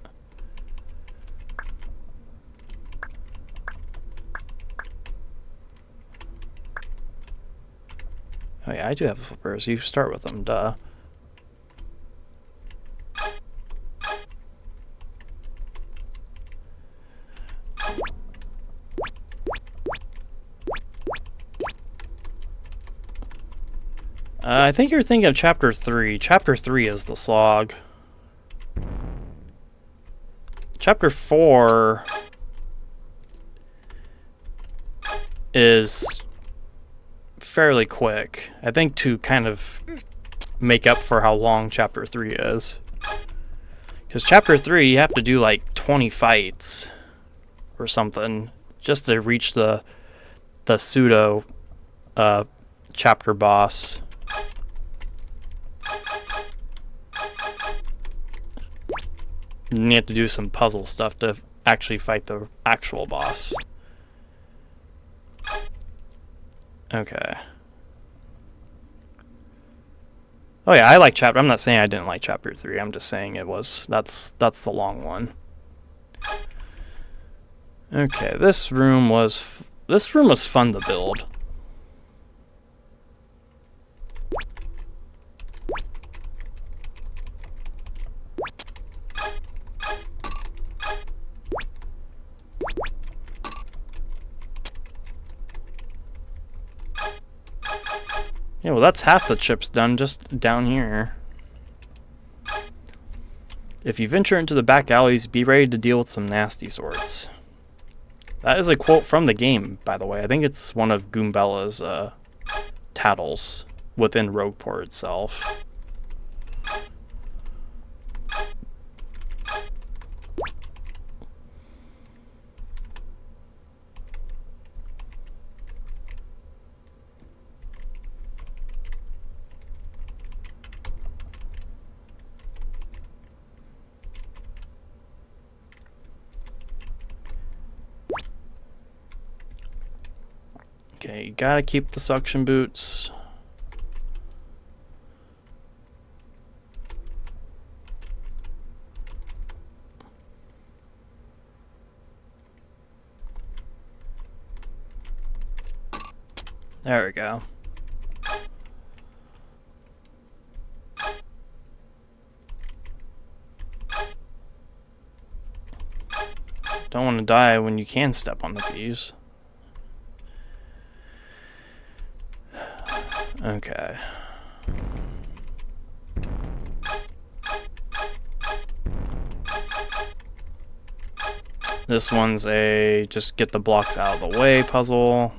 A: Oh yeah, I do have the flippers. You start with them, duh. I think you're thinking of Chapter 3. Chapter 3 is the slog. Chapter 4 is fairly quick. I think to kind of make up for how long Chapter 3 is. Because Chapter 3, you have to do like 20 fights or something just to reach the pseudo chapter boss. And you have to do some puzzle stuff to actually fight the actual boss. Okay. Oh yeah, I like chapter. I'm not saying I didn't like Chapter 3. I'm just saying it was that's the long one. Okay, this room was fun to build. Yeah, well, that's half the chips done just down here. If you venture into the back alleys, be ready to deal with some nasty sorts. That is a quote from the game, by the way. I think it's one of Goombella's tattles within Rogueport itself. Okay, you gotta keep the suction boots. There we go. Don't want to die when you can step on the keys. Okay. This one's a just get the blocks out of the way puzzle.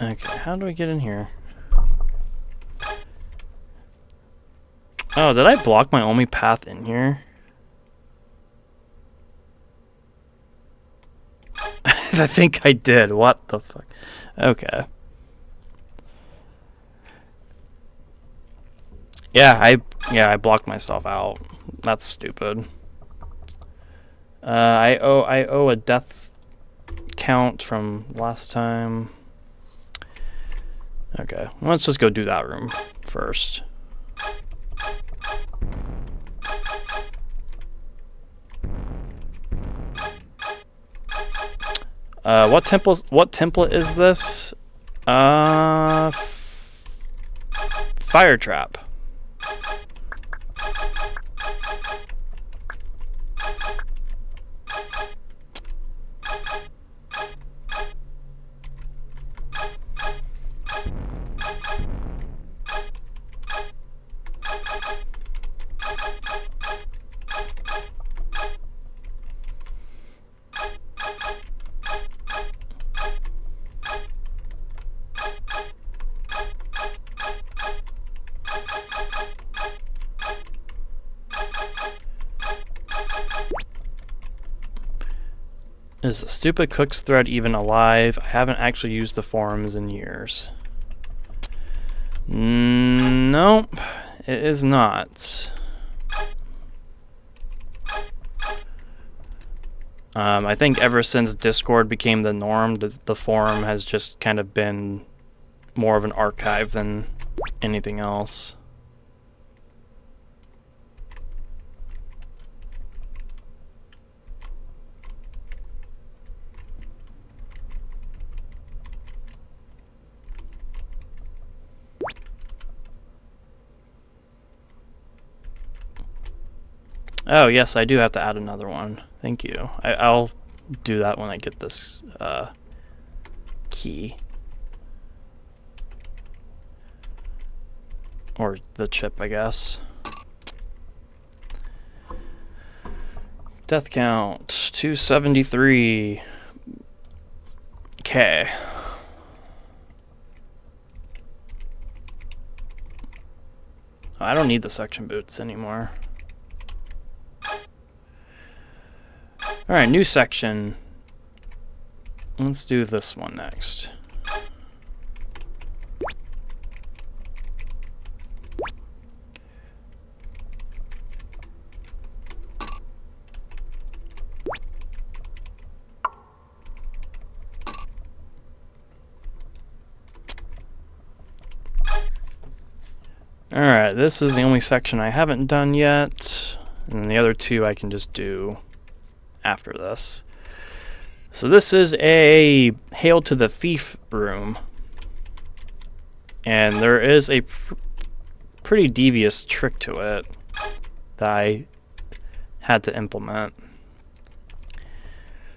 A: Okay, how do I get in here? Oh, did I block my only path in here? I think I did. What the fuck? Okay. Yeah, I blocked myself out. That's stupid. I owe a death count from last time. Okay, let's just go do that room first. What template is this? Fire trap. Is the stupid Cook's thread even alive? I haven't actually used the forums in years. Nope, it is not. I think ever since Discord became the norm, the forum has just kind of been more of an archive than anything else. Oh, yes, I do have to add another one. Thank you. I'll do that when I get this key. Or the chip, I guess. Death count, 273. Okay. I don't need the suction boots anymore. Alright, new section. Let's do this one next. Alright, this is the only section I haven't done yet, and the other two I can just do after this. So this is a Hail to the Thief room. And there is a pretty devious trick to it that I had to implement.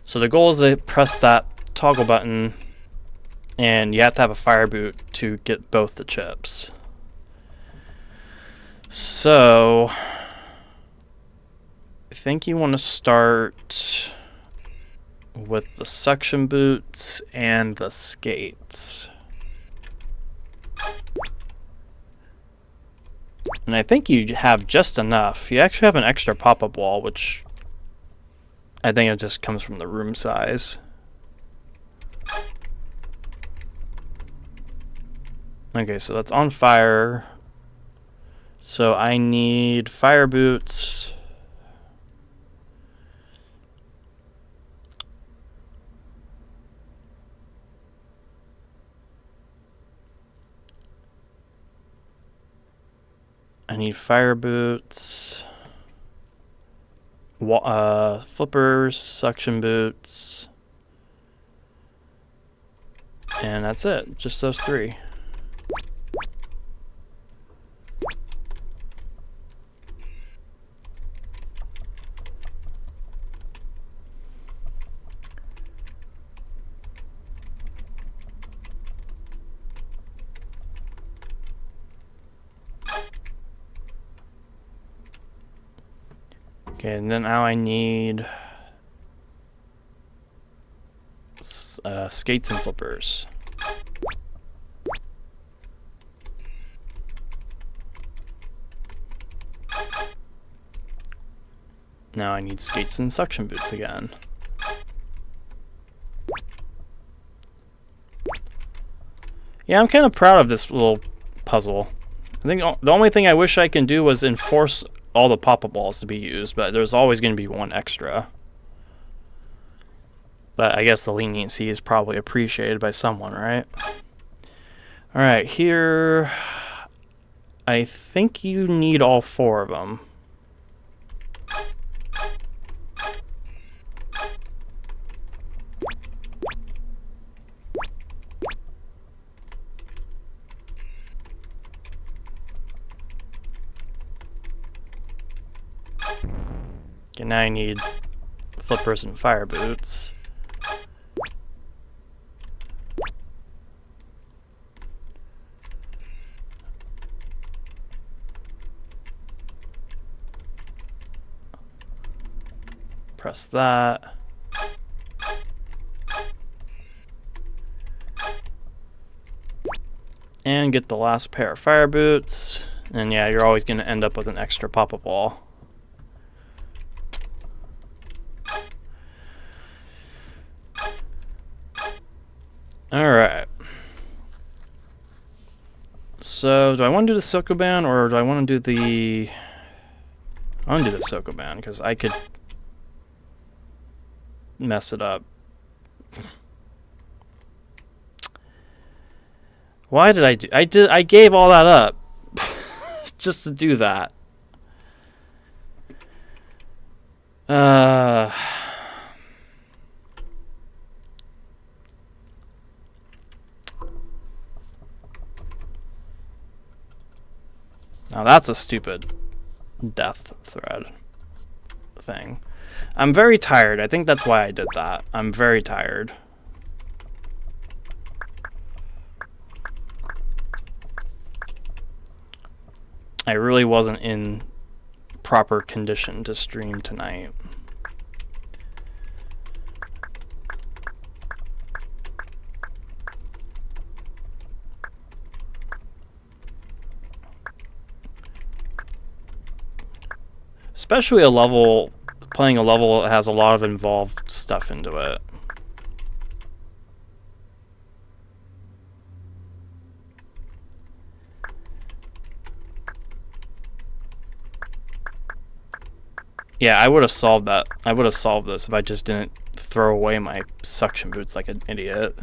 A: So the goal is to press that toggle button, and you have to have a fire boot to get both the chips. So I think you want to start with the suction boots and the skates. And I think you have just enough. You actually have an extra pop-up wall, which I think it just comes from the room size. Okay, so that's on fire. So I need fire boots. I need fire boots, flippers, suction boots, and that's it. Just those three. Okay, and then now I need skates and flippers. Now I need skates and suction boots again. Yeah, I'm kind of proud of this little puzzle. I think the only thing I wish I can do was enforce all the pop-up walls to be used, but there's always going to be one extra. But I guess the leniency is probably appreciated by someone, right? Alright, here I think you need all four of them. Okay, now I need flippers and fire boots. Press that. And get the last pair of fire boots. And yeah, you're always going to end up with an extra pop-up wall. Alright. So, do I want to do the Sokoban, or do I want to do the... I want to do the Sokoban, because I could mess it up. Why did I do... I gave all that up just to do that. Now that's a stupid death thread thing. I'm very tired. I think that's why I did that. I'm very tired. I really wasn't in proper condition to stream tonight. Especially playing a level that has a lot of involved stuff into it. Yeah, I would have solved that. I would have solved this if I just didn't throw away my suction boots like an idiot.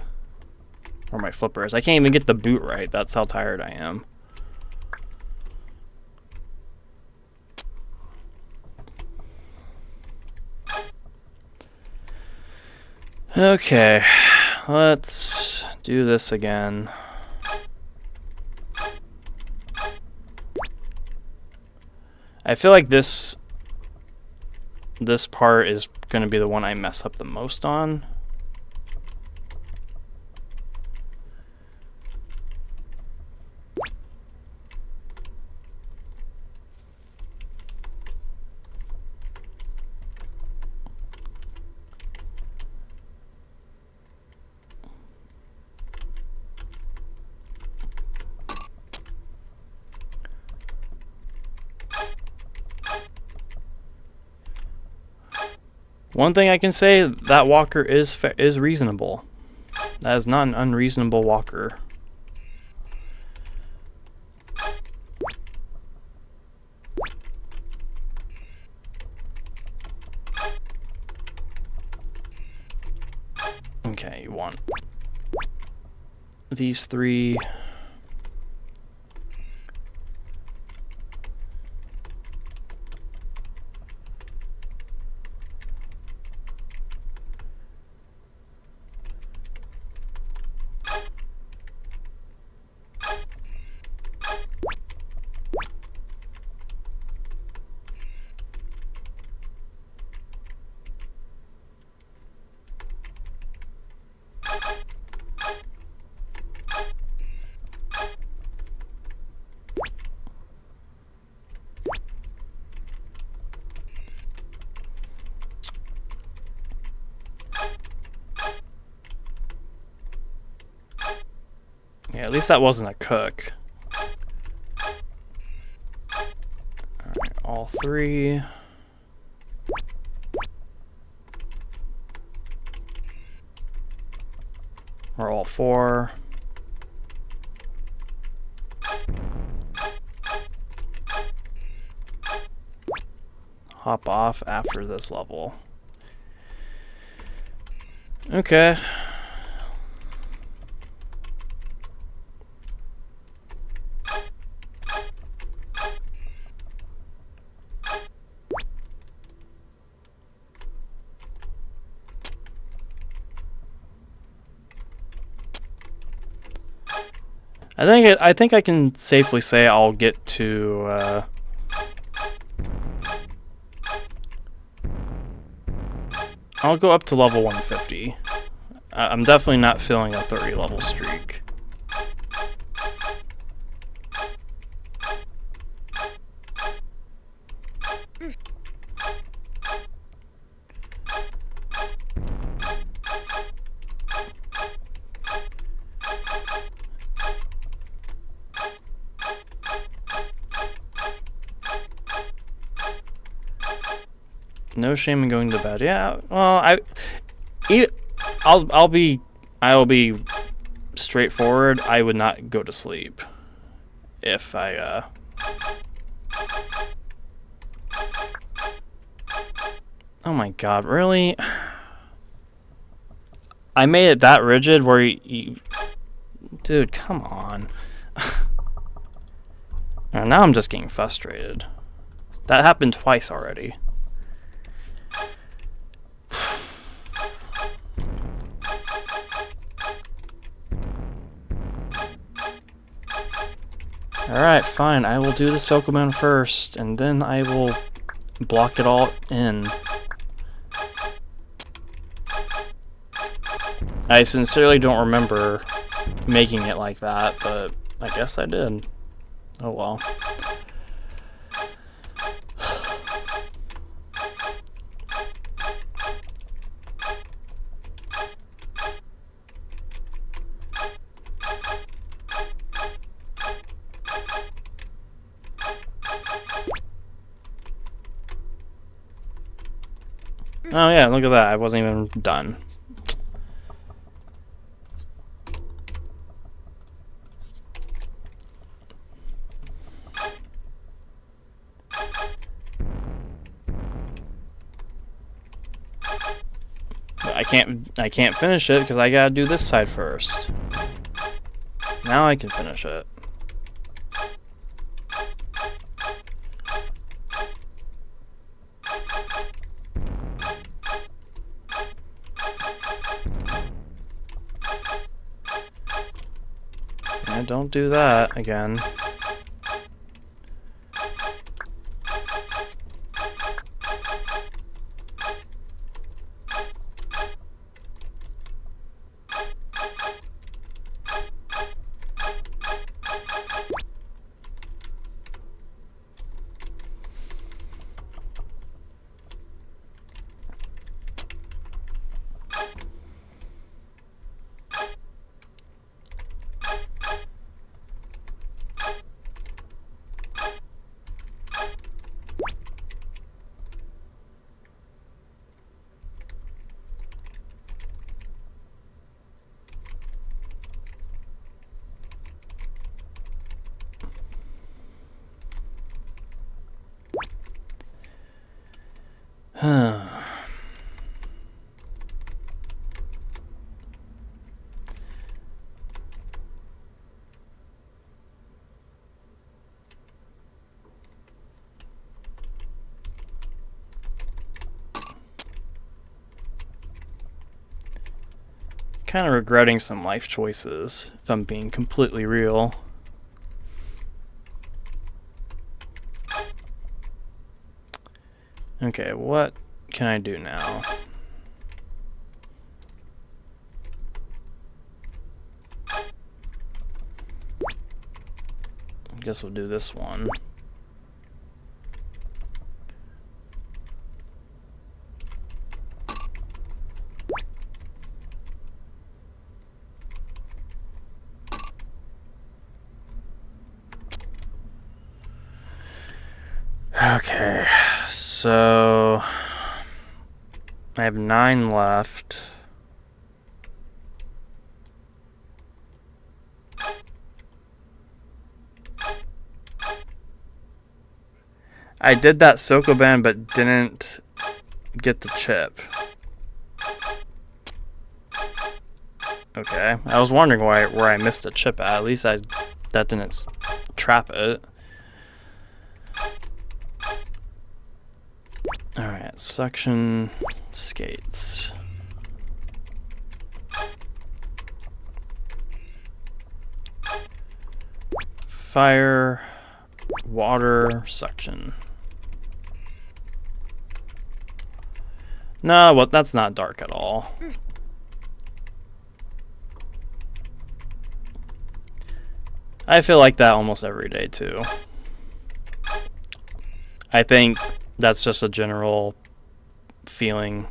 A: Or my flippers. I can't even get the boot right. That's how tired I am. Okay, let's do this again. I feel like this part is going to be the one I mess up the most on. One thing I can say, that walker is reasonable. That is not an unreasonable walker. Okay, you want these 3. Yeah, at least that wasn't a cook. Alright, all 3. Or all 4. Hop off after this level. Okay. I think I can safely say I'll get to I'll go up to level 150. I'm definitely not feeling a 30 level streak. No shame in going to bed. Yeah, well, I'll be straightforward. I would not go to sleep if I Oh my god, really? I made it that rigid where you dude, come on. Now I'm just getting frustrated. That happened twice already. Alright, fine. I will do the Sokoban first, and then I will block it all in. I sincerely don't remember making it like that, but I guess I did. Oh well. Oh yeah, look at that. I wasn't even done. I can't finish it because I gotta do this side first. Now I can finish it. And don't do that again. kind of regretting some life choices, if I'm being completely real. Okay, what can I do now? I guess we'll do this one. Okay, so I have 9 left. I did that Sokoban but didn't get the chip. Okay, I was wondering where I missed the chip at. At least that didn't trap it. Alright, suction skates. Fire, water, suction. No, well, that's not dark at all. I feel like that almost every day too. I think that's just a general feeling.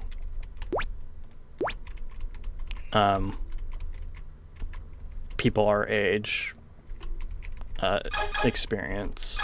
A: People our age experience.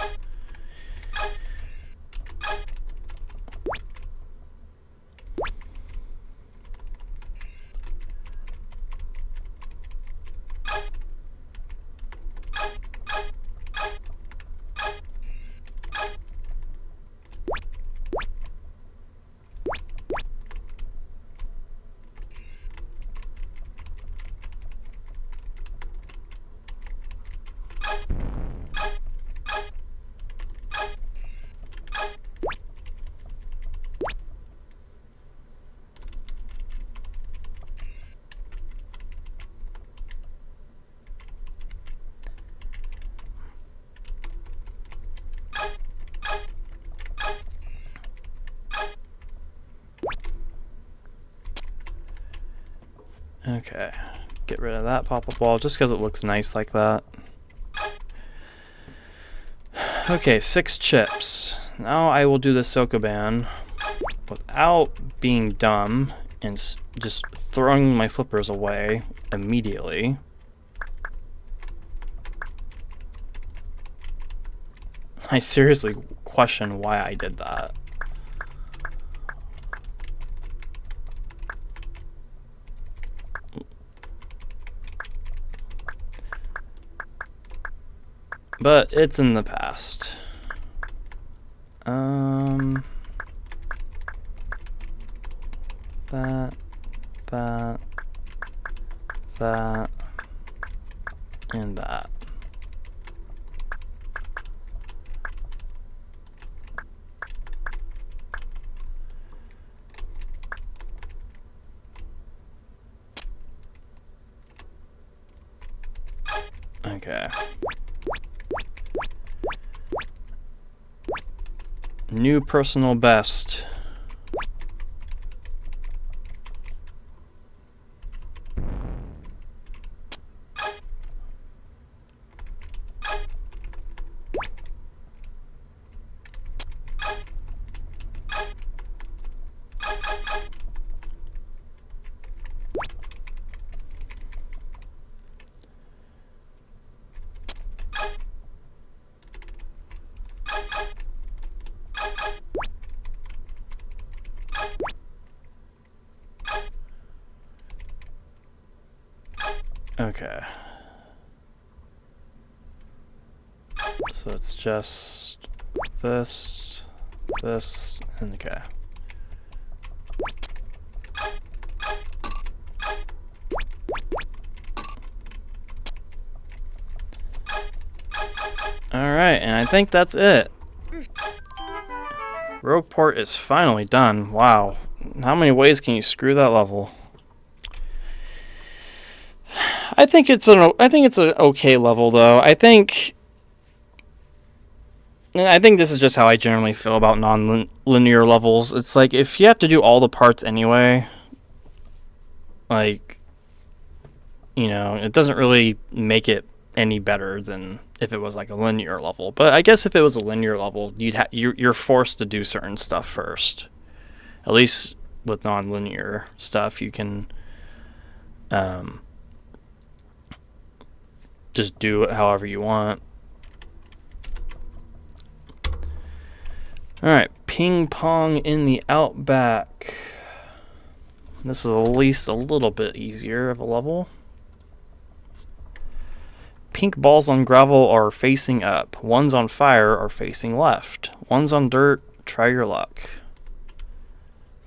A: Okay, get rid of that pop-up wall just because it looks nice like that. Okay, 6 chips. Now I will do the Sokoban without being dumb and just throwing my flippers away immediately. I seriously question why I did that. But it's in the past. That, and that. Okay. New personal best. Okay. So it's just this, and okay. Alright, and I think that's it. Rogue port is finally done. Wow. How many ways can you screw that level? I think it's an okay level though. I think this is just how I generally feel about non-linear levels. It's like if you have to do all the parts anyway, like, you know, it doesn't really make it any better than if it was like a linear level. But I guess if it was a linear level, you're forced to do certain stuff first. At least with non-linear stuff, you can just do it however you want. Alright, ping pong in the outback. This is at least a little bit easier of a level. Pink balls on gravel are facing up. Ones on fire are facing left. Ones on dirt, try your luck.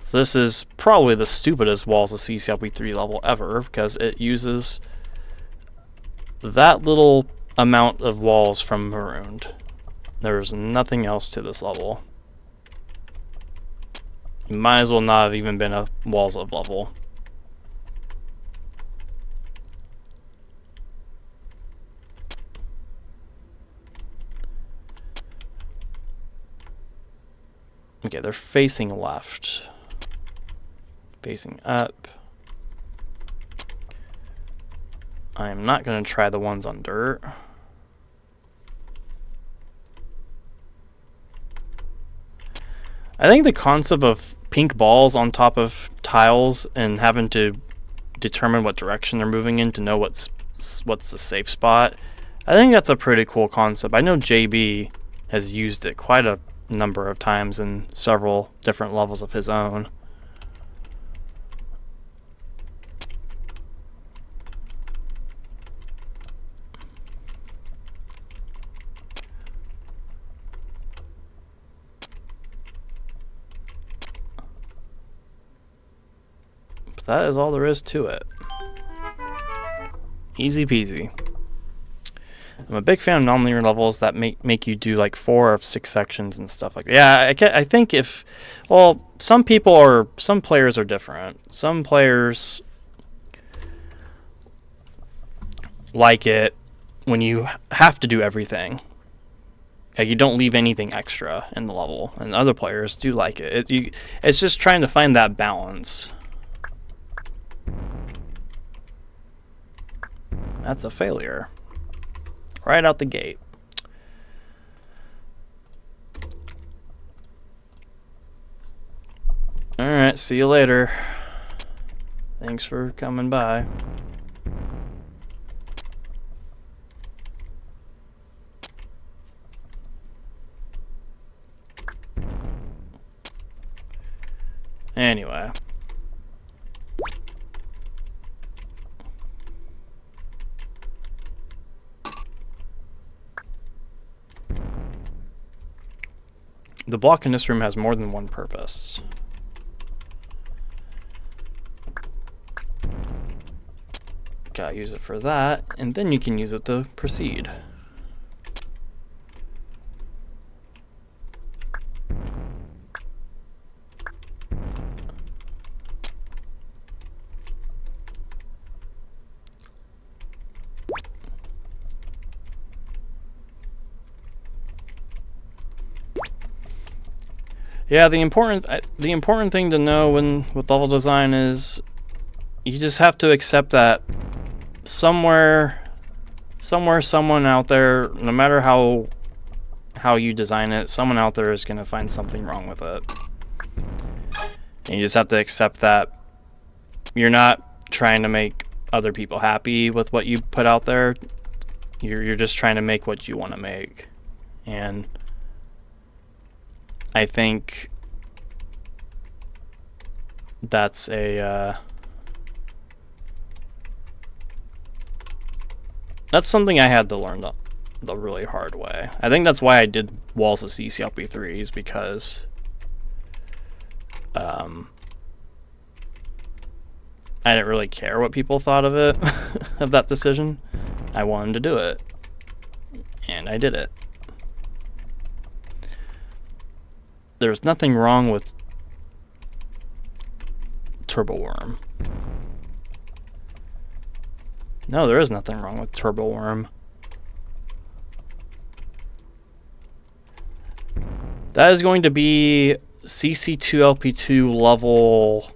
A: So this is probably the stupidest Walls of CCLP3 level ever, because it uses that little amount of walls from Marooned. There's nothing else to this level. It might as well not have even been a Walls of level. Okay, they're facing left. Facing up. I'm not going to try the ones on dirt. I think the concept of pink balls on top of tiles and having to determine what direction they're moving in to know what's the safe spot, I think that's a pretty cool concept. I know JB has used it quite a number of times in several different levels of his own. But that is all there is to it. Easy peasy. I'm a big fan of non-linear levels that make you do like 4 of 6 sections and stuff like that. Yeah, I think if, well, some players are different. Some players like it when you have to do everything. Like you don't leave anything extra in the level, and other players do like it. It's just trying to find that balance. That's a failure. Right out the gate. Alright, see you later. Thanks for coming by. Anyway. The block in this room has more than one purpose. Gotta use it for that, and then you can use it to proceed. Yeah, the important thing to know with level design is you just have to accept that somewhere someone out there, no matter how you design it, someone out there is going to find something wrong with it. And you just have to accept that you're not trying to make other people happy with what you put out there. You're just trying to make what you want to make. And I think that's that's something I had to learn the really hard way. I think that's why I did Walls of CCLP3s, because I didn't really care what people thought of it, of that decision. I wanted to do it, and I did it. There's nothing wrong with Turbo Worm. No, there is nothing wrong with Turbo Worm. That is going to be CC2LP2 level.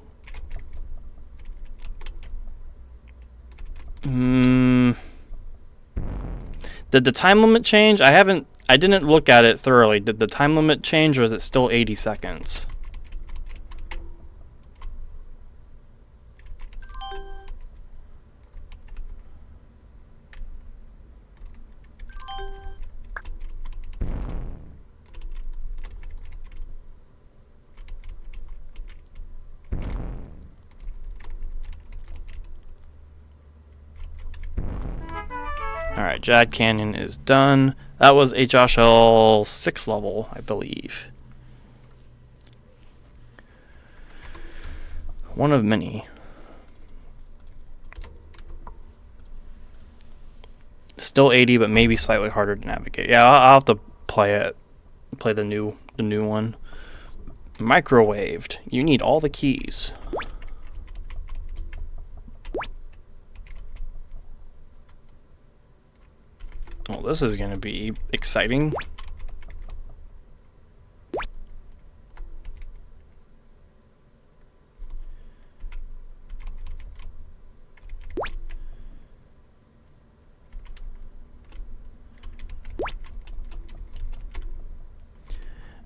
A: Did the time limit change? I didn't look at it thoroughly. Did the time limit change, or is it still 80 seconds? Alright, Jack Canyon is done. That was a Josh L 6 level, I believe. One of many. Still 80, but maybe slightly harder to navigate. Yeah, I'll have to play it. Play the new one. Microwaved. You need all the keys. Well, this is going to be exciting.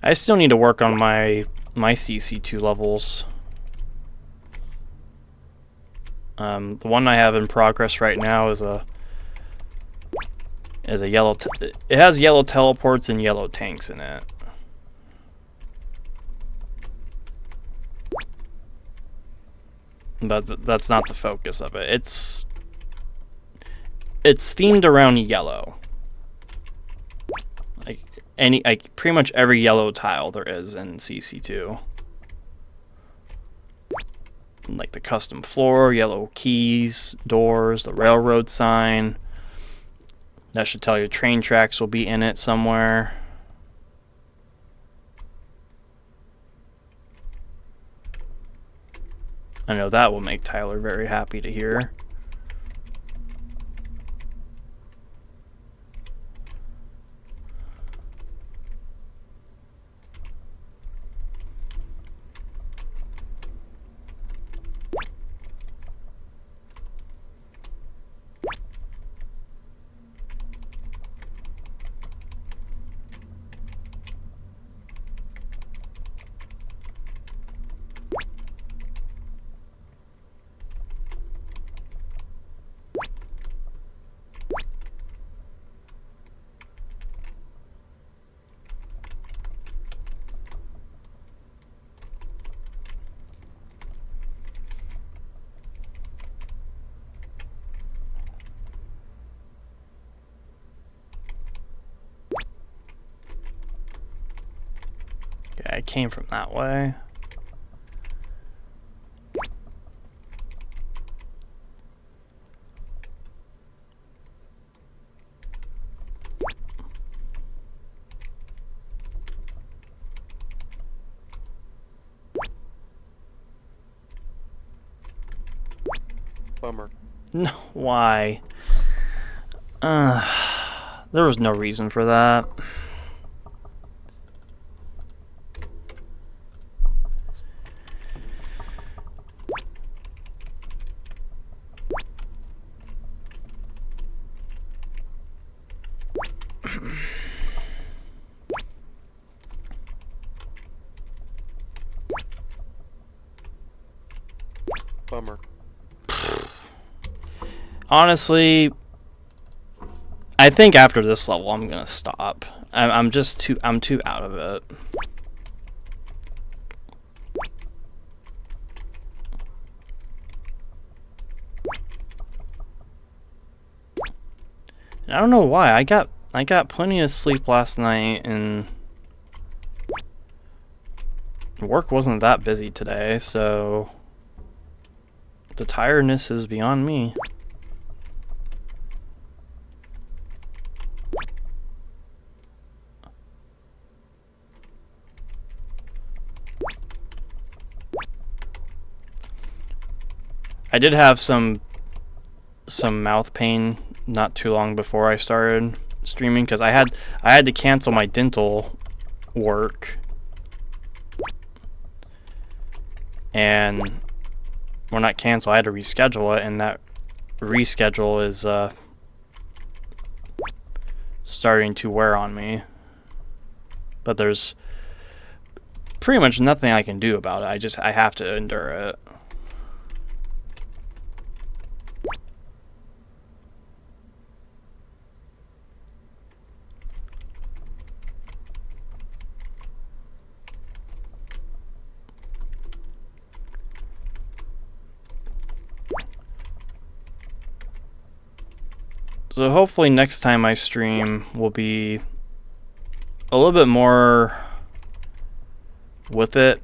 A: I still need to work on my CC2 levels. The one I have in progress right now is a yellow. It has yellow teleports and yellow tanks in it. But that's not the focus of it. It's themed around yellow. Like pretty much every yellow tile there is in CC2. Like the custom floor, yellow keys, doors, the railroad sign. That should tell you train tracks will be in it somewhere. I know that will make Tyler very happy to hear. I came from that way.
C: Bummer.
A: No, why? There was no reason for that.
C: Bummer.
A: Honestly, I think after this level I'm gonna stop. I'm too out of it. And I don't know why. I got plenty of sleep last night, and work wasn't that busy today, so the tiredness is beyond me. I did have some some mouth pain not too long before I started streaming because I had to cancel my dental work, and well, not cancel, I had to reschedule it, and that reschedule is starting to wear on me. But there's pretty much nothing I can do about it. I have to endure it. So hopefully next time I stream will be a little bit more with it.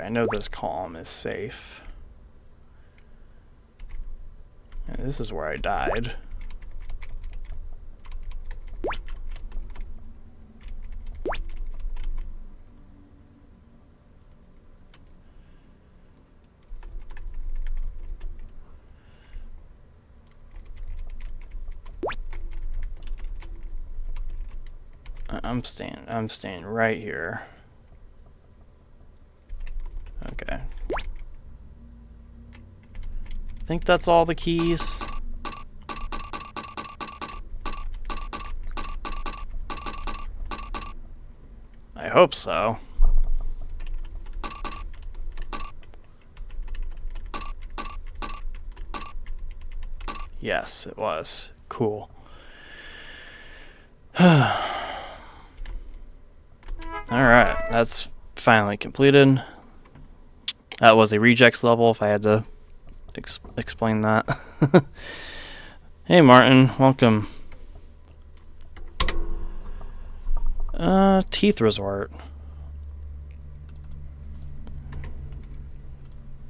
A: I know this column is safe. And this is where I died. I'm staying right here. Okay. I think that's all the keys. I hope so. Yes, it was. Cool. Alright, that's finally completed. That was a rejects level, if I had to explain that. Hey Martin, welcome. Teeth Resort.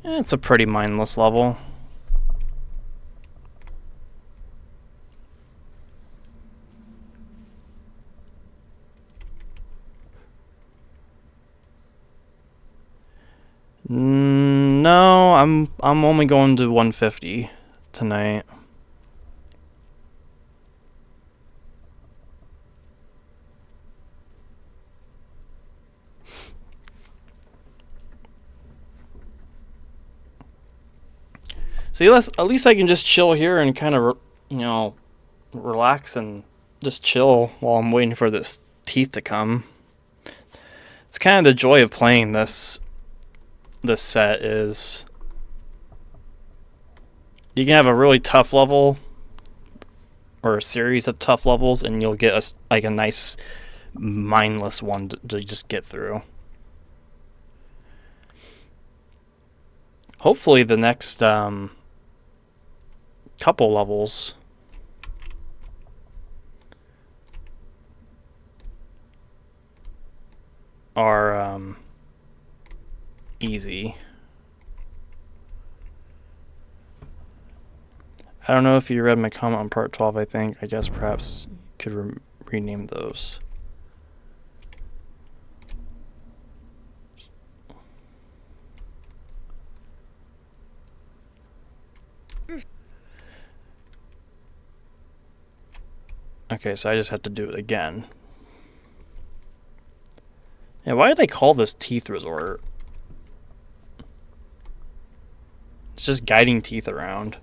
A: It's a pretty mindless level. No, I'm only going to 150 tonight. See, at least I can just chill here and kind of, relax and just chill while I'm waiting for this teeth to come. It's kind of the joy of playing this set is you can have a really tough level or a series of tough levels and you'll get a nice mindless one to just get through. Hopefully the next couple levels are easy. I don't know if you read my comment on part 12, I guess perhaps you could rename those. Okay, so I just have to do it again. Yeah, why did I call this Teeth Resort? It's just guiding teeth around.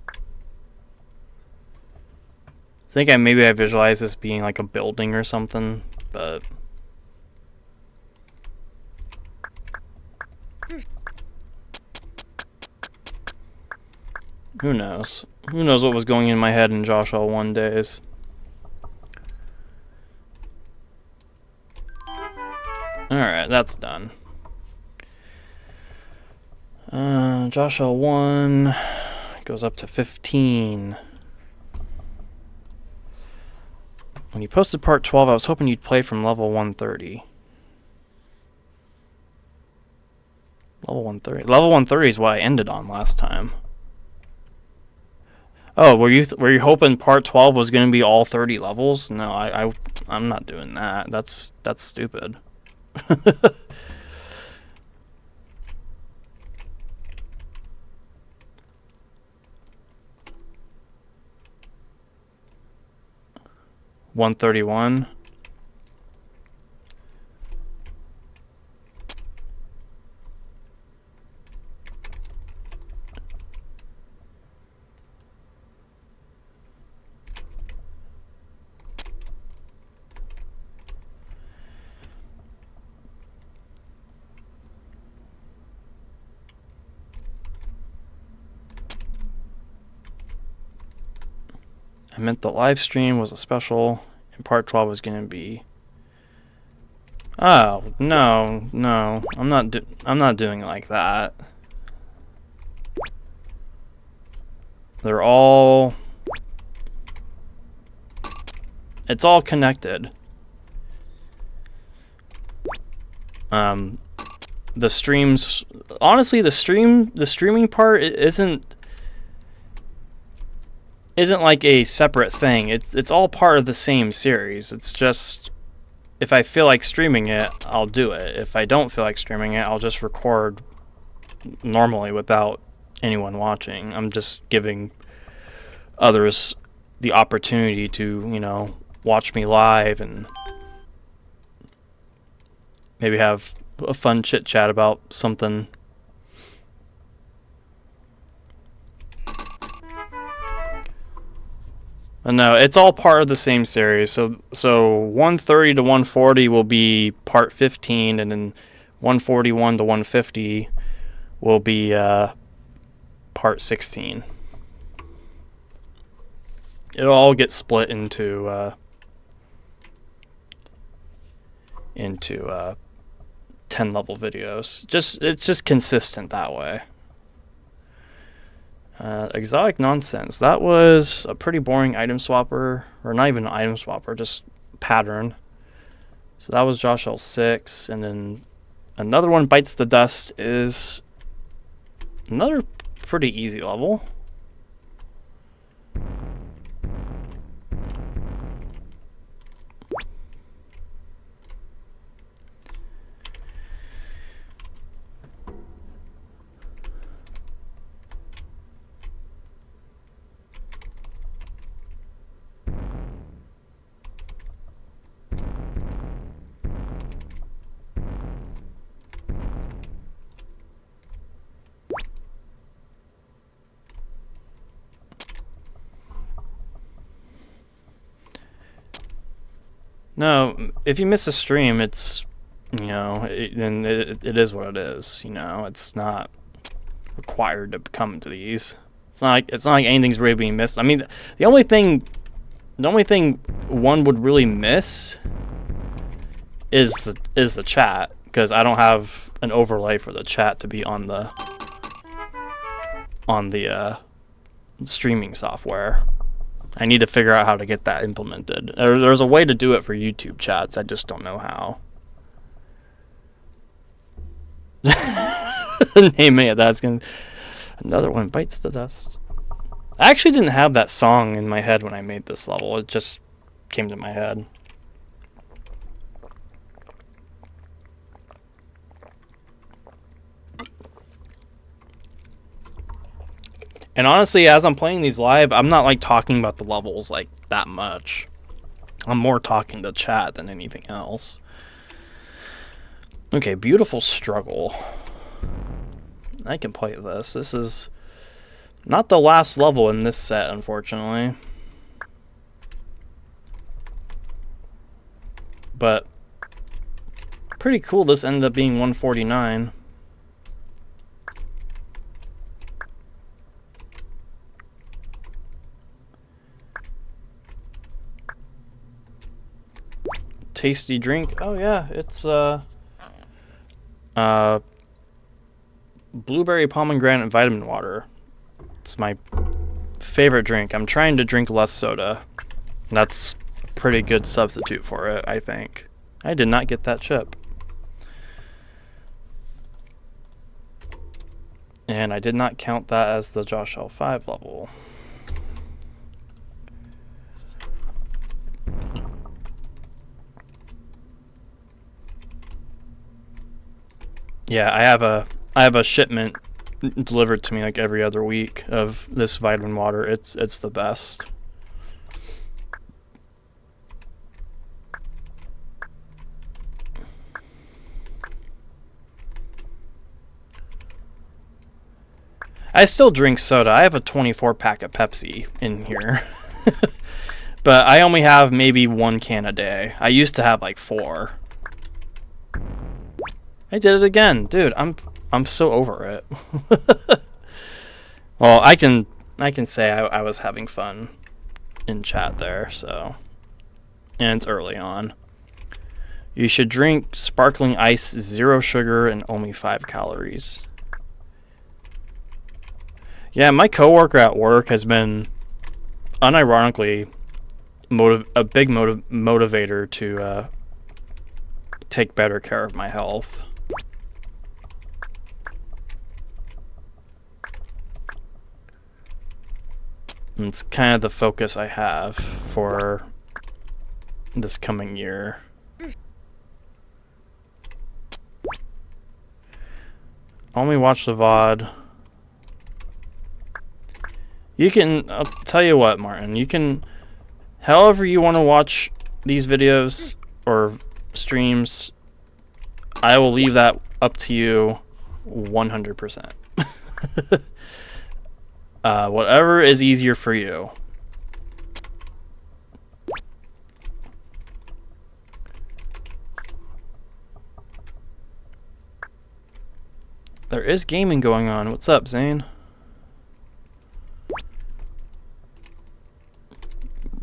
A: I think maybe I visualize this being like a building or something, but who knows? Who knows what was going in my head in Joshua.dat days? Alright, that's done. Josh L1 goes up to 15. When you posted part 12, I was hoping you'd play from level 130. Level 130. Level 130 is what I ended on last time. Oh, were you hoping part 12 was going to be all 30 levels? No, I'm not doing that. That's stupid. $131. I meant the live stream was a special, and part 12 was going to be. Oh no, I'm not doing it like that. They're all. It's all connected. The streams, honestly, the streaming part isn't like a separate thing. It's all part of the same series. It's just if I feel like streaming it, I'll do it. If I don't feel like streaming it, I'll just record normally without anyone watching. I'm just giving others the opportunity to, watch me live and maybe have a fun chit chat about something. But no, it's all part of the same series. So 130 to 140 will be part 15, and then 141 to 150 will be part 16. It'll all get split into 10 level videos. It's just consistent that way. Exotic Nonsense. That was a pretty boring item swapper, or not even an item swapper, just pattern. So that was Josh L6, and then another one, Bites the Dust, is another pretty easy level. No, if you miss a stream, it's, then it is what it is. It's not required to come to these. It's not like anything's really being missed. I mean, the only thing one would really miss is the chat, because I don't have an overlay for the chat to be on the streaming software. I need to figure out how to get that implemented. There's a way to do it for YouTube chats. I just don't know how. Naming it, that's gonna. Another one, Bites the Dust. I actually didn't have that song in my head when I made this level. It just came to my head. And honestly, as I'm playing these live, I'm not like talking about the levels like that much. I'm more talking to chat than anything else. Okay, Beautiful Struggle. I can play this. This is not the last level in this set, unfortunately. But pretty cool, this ended up being 149. Tasty drink. Oh yeah, it's blueberry pomegranate vitamin water. It's my favorite drink. I'm trying to drink less soda. That's a pretty good substitute for it, I think. I did not get that chip. And I did not count that as the Josh L5 level. Yeah, I have a shipment delivered to me like every other week of this vitamin water. It's the best. I still drink soda. I have a 24 pack of Pepsi in here. But I only have maybe 1 can a day. I used to have like 4. I did it again. Dude, I'm so over it. Well, I can say I was having fun in chat there, so. And it's early on. You should drink sparkling ice, 0 sugar, and only 5 calories. Yeah, my coworker at work has been, unironically, a big motivator to take better care of my health. And it's kind of the focus I have for this coming year. Only watch the VOD. You can, I'll tell you what, Martin, you can, however you want to watch these videos or streams, I will leave that up to you 100%. Whatever is easier for you. There is gaming going on. What's up, Zane?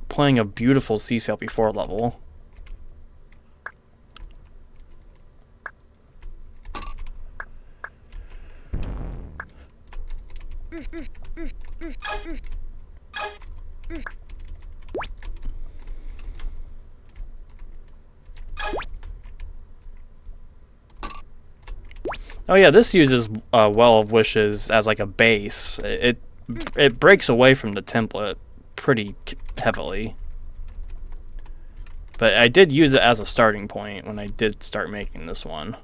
A: Playing a beautiful CCLP4 level. Oh yeah, this uses Well of Wishes as like a base. It breaks away from the template pretty heavily. But I did use it as a starting point when I did start making this one.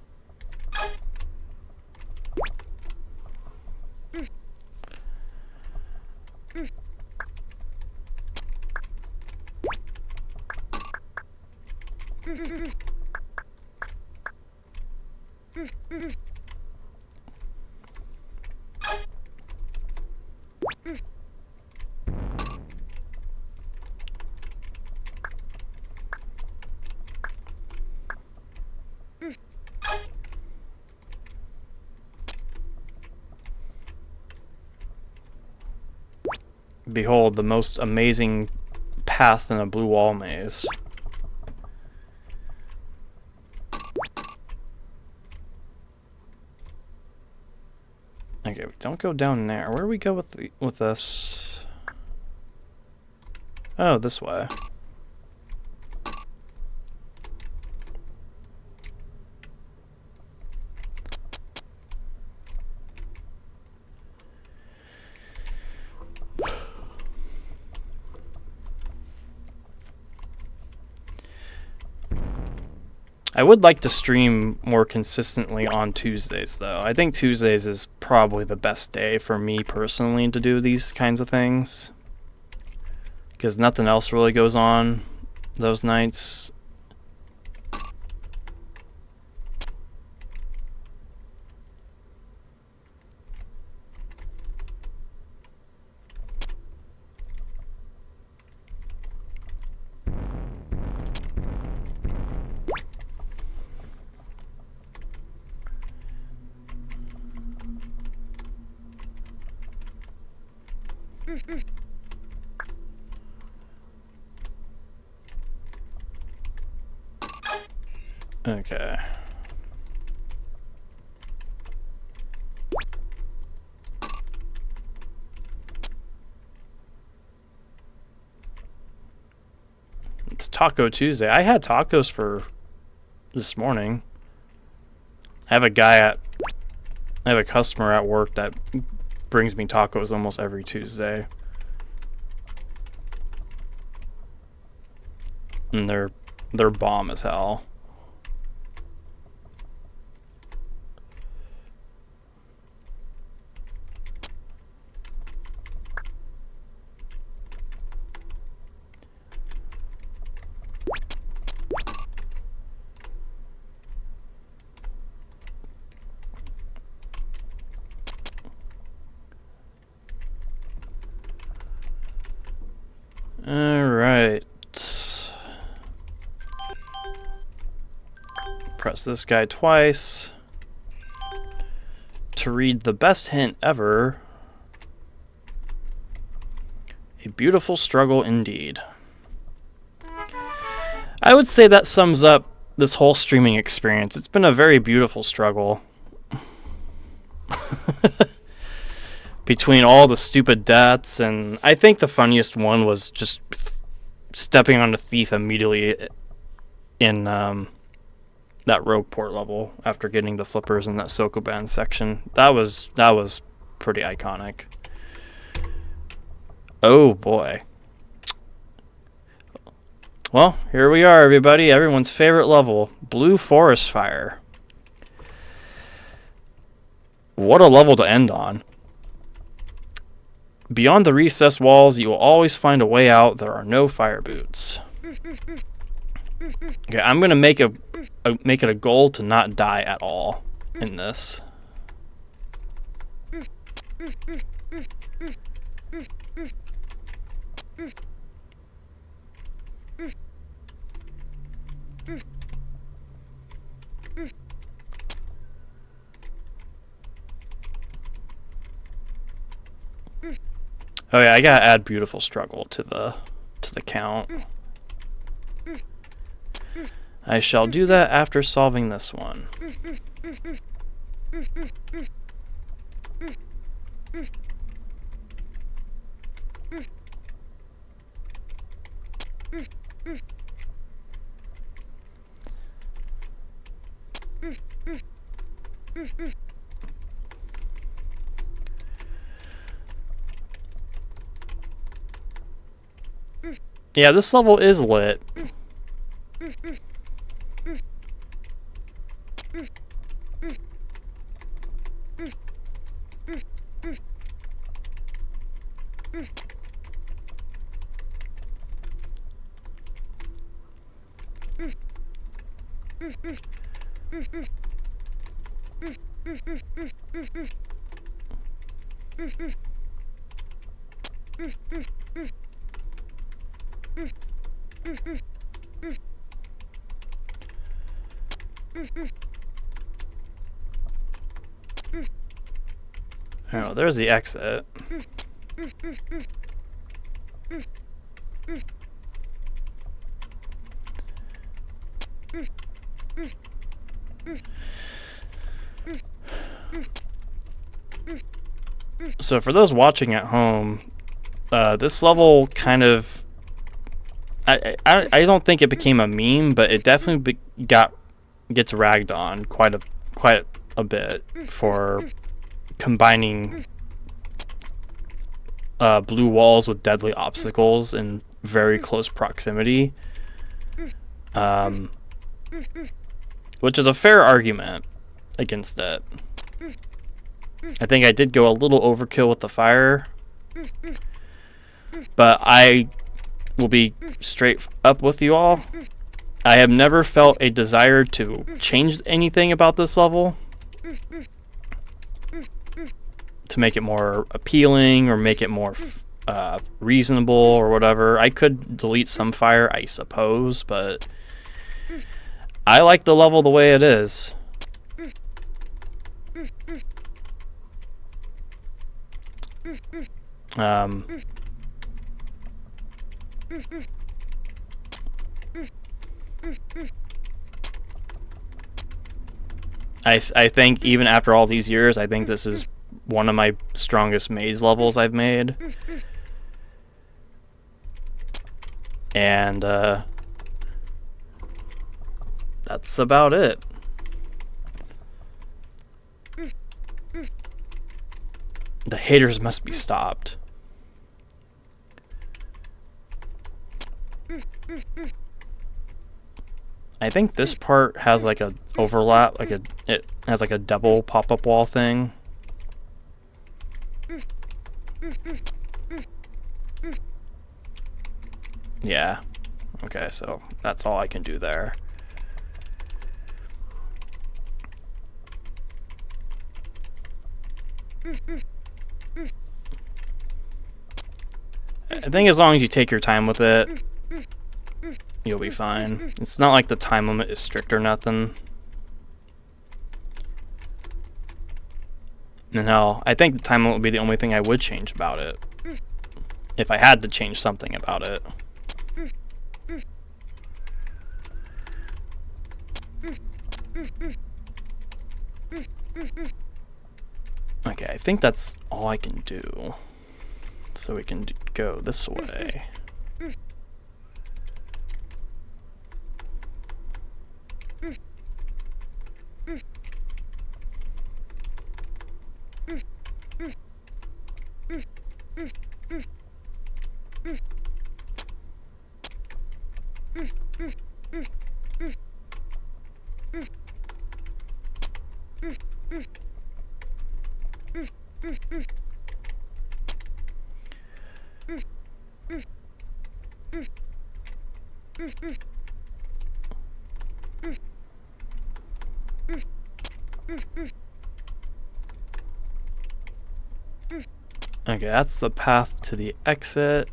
A: Behold, the most amazing path in a blue wall maze. Okay, don't go down there. Where do we go with this? Oh, this way. I would like to stream more consistently on Tuesdays, though. I think Tuesdays is probably the best day for me personally to do these kinds of things. Because nothing else really goes on those nights. Okay. It's Taco Tuesday. I had tacos for this morning. I have a customer at work that brings me tacos almost every Tuesday. And they're bomb as hell. Alright. Press this guy twice to read the best hint ever. A beautiful struggle indeed. I would say that sums up this whole streaming experience. It's been a very beautiful struggle. Between all the stupid deaths, and I think the funniest one was just stepping on a thief immediately in that rogue port level after getting the flippers in that Sokoban section. That was pretty iconic. Oh boy. Well, here we are, everybody. Everyone's favorite level, Blue Forest Fire. What a level to end on. Beyond the recessed walls, you will always find a way out. There are no fire boots. Okay, I'm gonna make it a goal to not die at all in this. Oh yeah, I gotta add beautiful struggle to the count. I shall do that after solving this one. Yeah, this level is lit. Oh, there's the exit. So for those watching at home, this level kind of, I don't think it became a meme, but it definitely gets ragged on quite a bit for combining blue walls with deadly obstacles in very close proximity, which is a fair argument against it. I think I did go a little overkill with the fire, but I will be straight up with you all. I have never felt a desire to change anything about this level to make it more appealing or make it more reasonable or whatever. I could delete some fire, I suppose, but I like the level the way it is. I think even after all these years, I think this is one of my strongest maze levels I've made. And that's about it. The haters must be stopped. I think this part has like a overlap, like it has like a double pop-up wall thing. Yeah. Okay, so that's all I can do there. I think as long as you take your time with it, you'll be fine. It's not like the time limit is strict or nothing. And hell, I think the time limit would be the only thing I would change about it. If I had to change something about it. Okay, I think that's all I can do. So we can go this way. Okay, that's the path to the exit.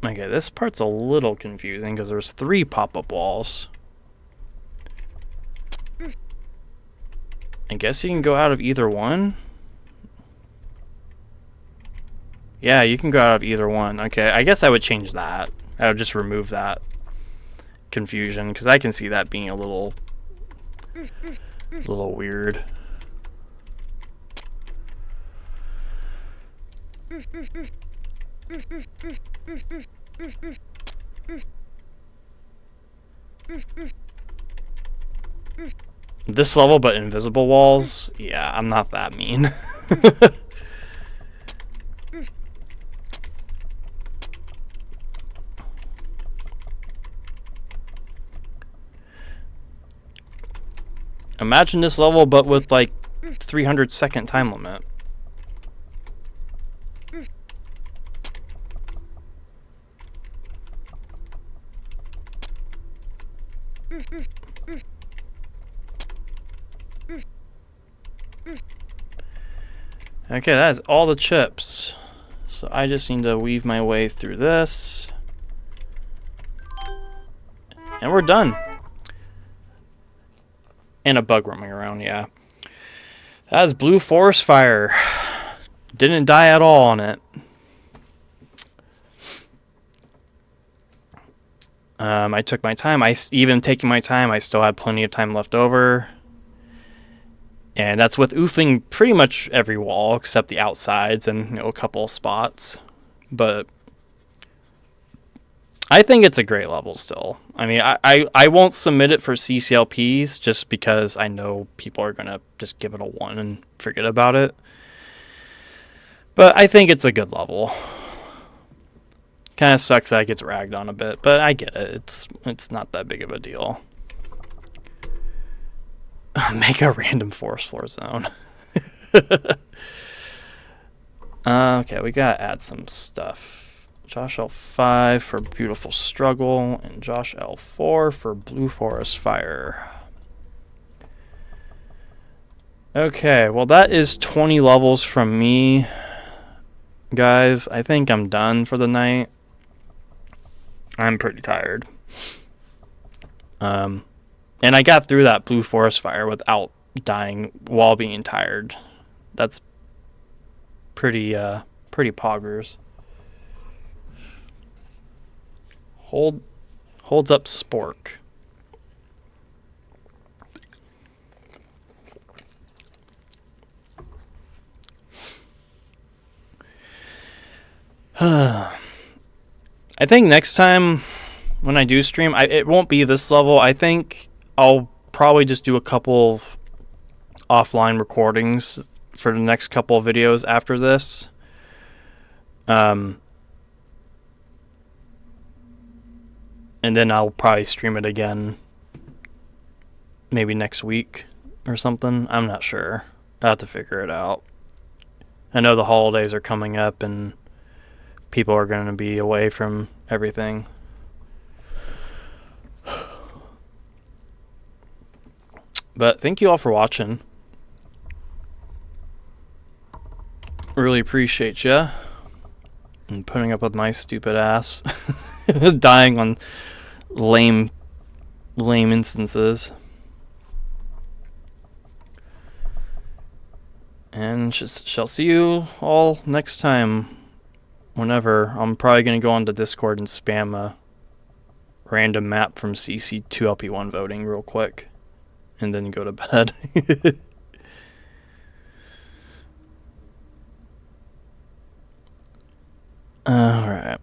A: Okay, this part's a little confusing because there's 3 pop-up walls. I guess you can go out of either one? Yeah, you can go out of either one. Okay, I guess I would change that. I would just remove that confusion because I can see that being a little weird. This level, but invisible walls? Yeah, I'm not that mean. Imagine this level, but with like 300-second time limit. Okay, that is all the chips. So I just need to weave my way through this. And we're done. And a bug roaming around, yeah. That's Blue Forest Fire. Didn't die at all on it. I took my time. Even taking my time, I still had plenty of time left over. And that's with oofing pretty much every wall except the outsides and a couple of spots. But I think it's a great level still. I mean, I won't submit it for CCLPs just because I know people are going to just give it a 1 and forget about it. But I think it's a good level. Kind of sucks that it gets ragged on a bit, but I get it. It's not that big of a deal. Make a random forest floor zone. Okay, we gotta add some stuff. Josh L5 for Beautiful Struggle, and Josh L4 for Blue Forest Fire. Okay, well that is 20 levels from me, guys. I think I'm done for the night. I'm pretty tired. And I got through that Blue Forest Fire without dying while being tired. That's pretty poggers. Holds up Spork. I think next time when I do stream, it won't be this level. I think I'll probably just do a couple of offline recordings for the next couple of videos after this. And then I'll probably stream it again maybe next week or something. I'm not sure. I'll have to figure it out. I know the holidays are coming up and people are going to be away from everything. But thank you all for watching. Really appreciate ya. And putting up with my stupid ass. Dying on lame instances. And shall see you all next time. Whenever. I'm probably going to go on to Discord and spam a random map from CC2LP1 voting real quick. And then go to bed. Alright.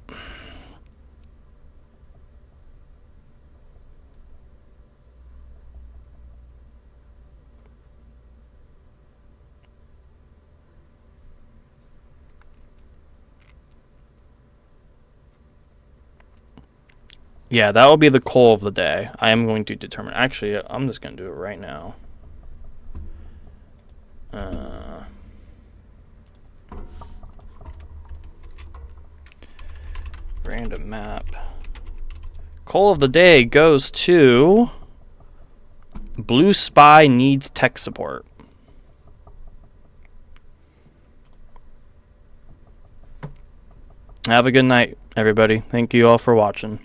A: Yeah, that will be the goal of the day. I am going to determine. Actually, I'm just going to do it right now. Random map. Goal of the day goes to Blue Spy needs tech support. Have a good night, everybody. Thank you all for watching.